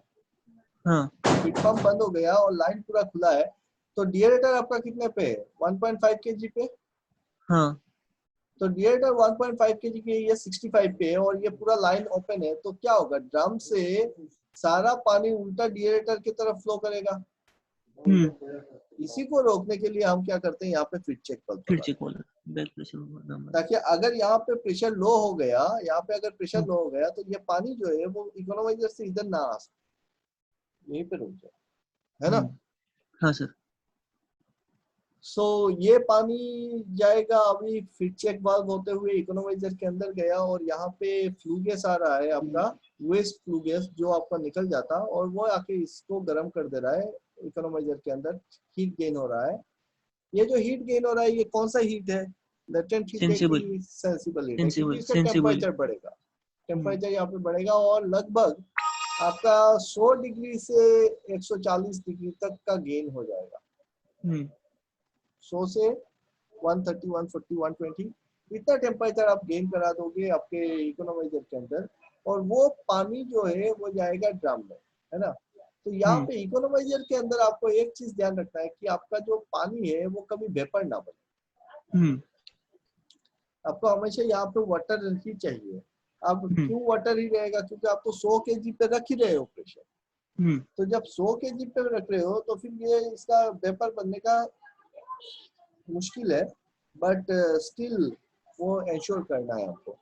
[SPEAKER 2] हीट पंप बंद हो गया और लाइन पूरा खुला है, तो डिएरेटर आपका कितने पे है 1.5 kg पे। तो डिएरेटर 1.5 kg के ये 65 पे है और ये पूरा लाइन ओपन है, तो क्या होगा, ड्रम से सारा पानी उल्टा डिएरेटर की तरफ फ्लो करेगा। इसी को रोकने के लिए हम क्या करते हैं, यहाँ पे फीड चेक ताकि अगर यहाँ पे प्रेशर लो हो गया, यहाँ पे अगर प्रेशर लो हो गया तो ये पानी जो है वो इकोनोमाइजर से इधर ना आ सके, यहीं पे रुक जाए, है ना।
[SPEAKER 1] हाँ सर।
[SPEAKER 2] सो ये पानी जाएगा अभी फीड चेक वाल्व होते हुए इकोनोमाइजर के अंदर गया और यहाँ पे फ्लू गैस आ रहा है आपका, वेस्ट फ्लू गैस जो आपका निकल जाता और वो आके इसको गर्म कर दे रहा है इकोनोमाइजर के अंदर, हीट गेन हो रहा है। ये जो हीट गेन हो रहा है ये कौन सा हीट है, लेटेंट हीट है कि सेंसिबल हीट है, क्योंकि इसका टेम्परेचर बढ़ेगा, टेम्परेचर यहाँ पे बढ़ेगा और लगभग आपका 100 डिग्री से 140 डिग्री तक का गेन हो जाएगा। 100 से 130, 140, 120 इतना टेम्परेचर आप गेन करा दोगे आपके इकोनोमाइजर के अंदर, और वो पानी जो है वो जाएगा ड्रम में, है ना। तो यहाँ पे इकोनोमाइजर के अंदर आपको एक चीज ध्यान रखना है कि आपका जो पानी है वो कभी वेपर ना बने। आपको हमेशा यहाँ पे वाटर ही चाहिए। अब क्यों वाटर ही रहेगा, क्योंकि आप तो 100 kg पे रख ही रहे हो प्रेशर। तो जब 100 kg पे रख रहे हो तो फिर ये इसका वेपर बनने का मुश्किल है, बट स्टिल वो इंश्योर करना है आपको,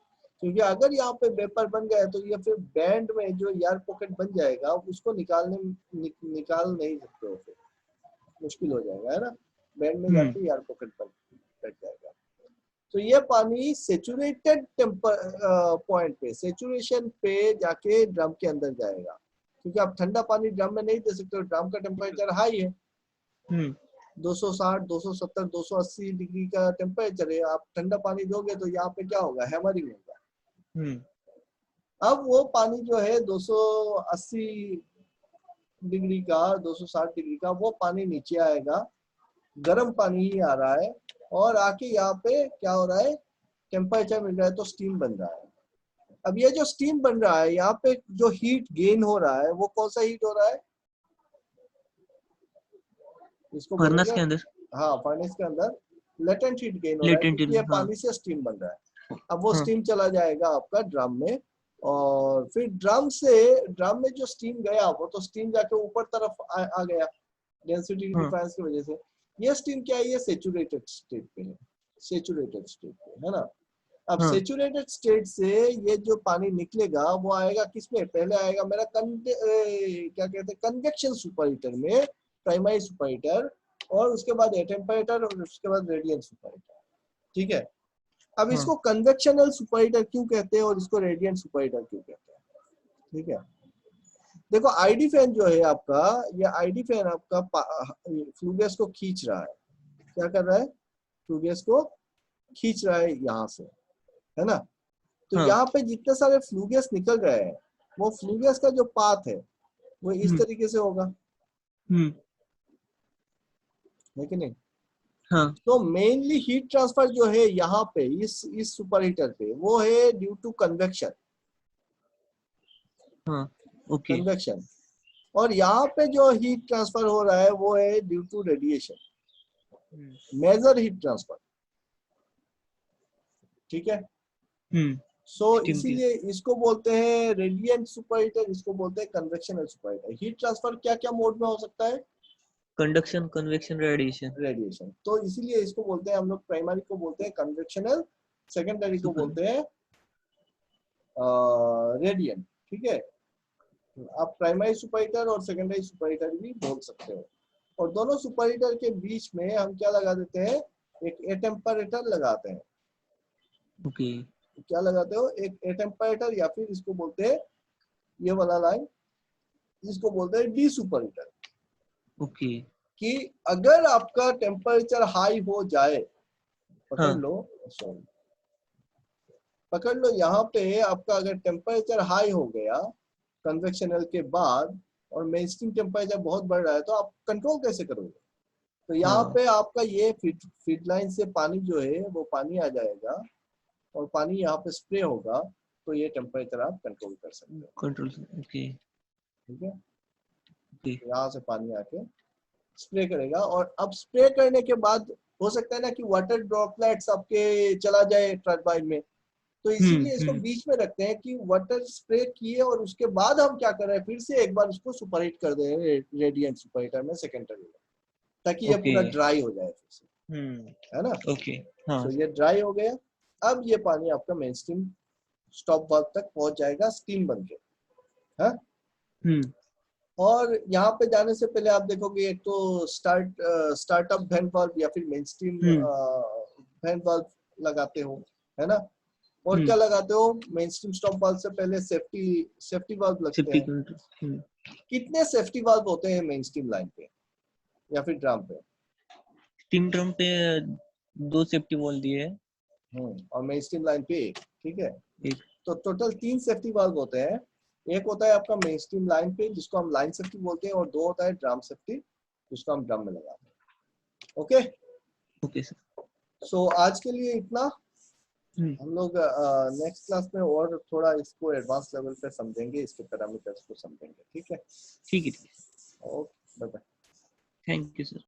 [SPEAKER 2] क्योंकि अगर यहाँ पे वेपर बन गया तो ये फिर बैंड में जो एयर पॉकेट बन जाएगा उसको निकाल नहीं सकते हो, फिर मुश्किल हो जाएगा, है ना। बैंड में जाके एयर पॉकेट बैठ जाएगा। तो ये पानी सेचुरेटेड पॉइंट पे, सेचुरेशन पे जाके ड्रम के अंदर जाएगा, क्योंकि आप ठंडा पानी ड्रम में नहीं दे सकते हो, ड्रम का टेम्परेचर हाई है, 260, 270, 280 डिग्री का टेम्परेचर है। आप ठंडा पानी दोगे तो यहाँ पे क्या होगा, हैमरिंग होगा। अब वो पानी जो है 280 डिग्री का, 260 डिग्री का, वो पानी नीचे आएगा, गर्म पानी ही आ रहा है, और आके यहाँ पे क्या हो रहा है, टेम्परेचर मिल रहा है तो स्टीम बन रहा है। अब ये जो स्टीम बन रहा है, यहाँ पे जो हीट गेन हो रहा है वो कौन सा हीट हो रहा है, इसको फर्नेस के अंदर। हाँ, फर्नेस के अंदर लेटेंट हीट गेन हो रहा है, क्योंकि ये पानी से स्टीम बन रहा है। अब वो स्टीम चला जाएगा आपका ड्रम में, और फिर ड्रम में जो स्टीम गया वो तो स्टीम जाके ऊपर तरफ आ गया डेंसिटी डिफरेंस की वजह से। ये स्टीम क्या है, ये सेचुरेटेड स्टेट पे है, सेचुरेटेड स्टेट पे, है ना। अब सेचुरेटेड स्टेट से ये जो पानी निकलेगा वो आएगा किसमें, पहले आएगा मेरा क्या कहते हैं, कन्वेक्शन सुपर हीटर में, प्राइमरी सुपर हीटर, और उसके बाद एटेम्परेटर, और उसके बाद रेडियंट सुपर हीटर, ठीक है। अब इसको कन्वेक्शनल सुपर हीटर क्यों कहते हैं और इसको रेडियंट सुपर हीटर क्यों कहते हैं, ठीक है। देखो आईडी फैन जो है आपका, ये आईडी फैन आपका फ्लू गैस को खींच रहा है, क्या कर रहा है, फ्लू गैस को खींच रहा है यहाँ से, है ना। तो यहाँ पे जितने सारे फ्लू गैस निकल रहे हैं, वो फ्लू गैस का जो पाथ है वो इस तरीके से होगा, है कि नहीं। तो मेनली हीट ट्रांसफर जो है यहाँ पे इस सुपर हीटर पे, वो है ड्यू टू कन्वेक्शन, कन्वेक्शन। और यहाँ पे जो हीट ट्रांसफर हो रहा है वो है due to radiation, major heat transfer, ठीक है। सो इसीलिए इसको बोलते हैं रेडिएंट सुपर हीटर, इसको बोलते हैं convectional super heater. Heat transfer क्या क्या मोड में हो सकता है,
[SPEAKER 1] कंडक्शन, कन्वेक्शन,
[SPEAKER 2] रेडिएशन। तो इसीलिए इसको बोलते हैं हम लोग, प्राइमरी को बोलते हैं कन्वेक्शनल, सेकेंडरी को बोलते हैं रेडियंट, ठीक है। आप प्राइमरी सुपर हीटर और सेकेंडरी सुपर हीटर भी बोल सकते हो। और दोनों सुपर हीटर के बीच में हम क्या लगा देते हैं, एक एटेम्परेटर लगाते हैं।
[SPEAKER 1] ओके।
[SPEAKER 2] क्या लगाते हो, एक एटेम्परेटर, या फिर इसको बोलते हैं ये वाला लाइन, इसको बोलते हैं डी सुपर हीटर।
[SPEAKER 1] ओके।
[SPEAKER 2] कि अगर आपका टेम्परेचर हाई हो जाए, पकड़
[SPEAKER 1] हाँ।
[SPEAKER 2] लो, सॉरी, पकड़ लो, यहाँ पे आपका अगर टेम्परेचर हाई हो गया कन्वेक्शनल के बाद और मेनस्ट्रीम टेम्परेचर बहुत बढ़ रहा है, तो आप कंट्रोल कैसे करोगे? तो यहाँ
[SPEAKER 1] हाँ।
[SPEAKER 2] पे आपका ये फीड लाइन से पानी जो है वो पानी आ जाएगा और पानी यहाँ पे स्प्रे होगा, तो ये टेम्परेचर आप कंट्रोल कर सकते हो।
[SPEAKER 1] कंट्रोल। ओके।
[SPEAKER 2] ठीक है,
[SPEAKER 1] ओके।
[SPEAKER 2] यहाँ से पानी आके स्प्रे करेगा, और अब स्प्रे करने के बाद हो सकता है ना कि वाटर ड्रॉपलेट्स आपके चला जाए टर्बाइन में, तो इसीलिए इसको
[SPEAKER 1] हम्म।
[SPEAKER 2] बीच में रखते हैं कि वाटर स्प्रे किए और उसके बाद हम क्या कर रहे हैं, फिर से एक बार उसको सुपरहीट कर दे रेडियंट सुपर हीटर में सेकेंडरी में, ताकि ये
[SPEAKER 1] ओके।
[SPEAKER 2] पूरा ड्राई हो जाए फिर से, है ना।
[SPEAKER 1] ओके। हाँ।
[SPEAKER 2] तो ये ड्राई हो गया। अब ये पानी आपका मेन स्ट्रीम स्टॉप वाल्व तक पहुंच जाएगा स्टीम बन के, है।
[SPEAKER 1] हम्म।
[SPEAKER 2] और यहाँ पे जाने से पहले आप देखोगे एक तो स्टार्टअप वेंट वाल्व या फिर मेन स्ट्रीम
[SPEAKER 1] हम्म।
[SPEAKER 2] वेंट वाल्व लगाते हो, है ना। और क्या
[SPEAKER 1] हम्म।
[SPEAKER 2] लगाते हो, मेन स्ट्रीम स्टॉप वाल्व से पहले सेफ्टी सेफ्टी वाल्व लगते
[SPEAKER 1] सेफ्टी
[SPEAKER 2] हैं।
[SPEAKER 1] कंट्रोल।
[SPEAKER 2] कितने सेफ्टी वाल्व होते हैं मेन स्ट्रीम लाइन पे या फिर ड्रम पे?
[SPEAKER 1] स्टीम ड्रम पे 2 सेफ्टी वॉल दिए है।
[SPEAKER 2] और मेन स्ट्रीम लाइन पे एक, ठीक है।
[SPEAKER 1] एक।
[SPEAKER 2] तो टोटल 3 सेफ्टी वाल्व होते हैं। एक होता है आपका मेन स्ट्रीम लाइन पे जिसको हम लाइन सेफ्टी बोलते हैं, और 2 होता है ड्रम सेफ्टी जिसको हम ड्रम में लगाते हैं। Okay,
[SPEAKER 1] okay sir.
[SPEAKER 2] सो आज के लिए इतना।
[SPEAKER 1] हम्म।
[SPEAKER 2] हम लोग नेक्स्ट क्लास में और थोड़ा इसको एडवांस लेवल पे समझेंगे, इसके पैरामीटर्स को समझेंगे, ठीक है।
[SPEAKER 1] ठीक है।
[SPEAKER 2] Okay, bye bye.
[SPEAKER 1] Thank you sir.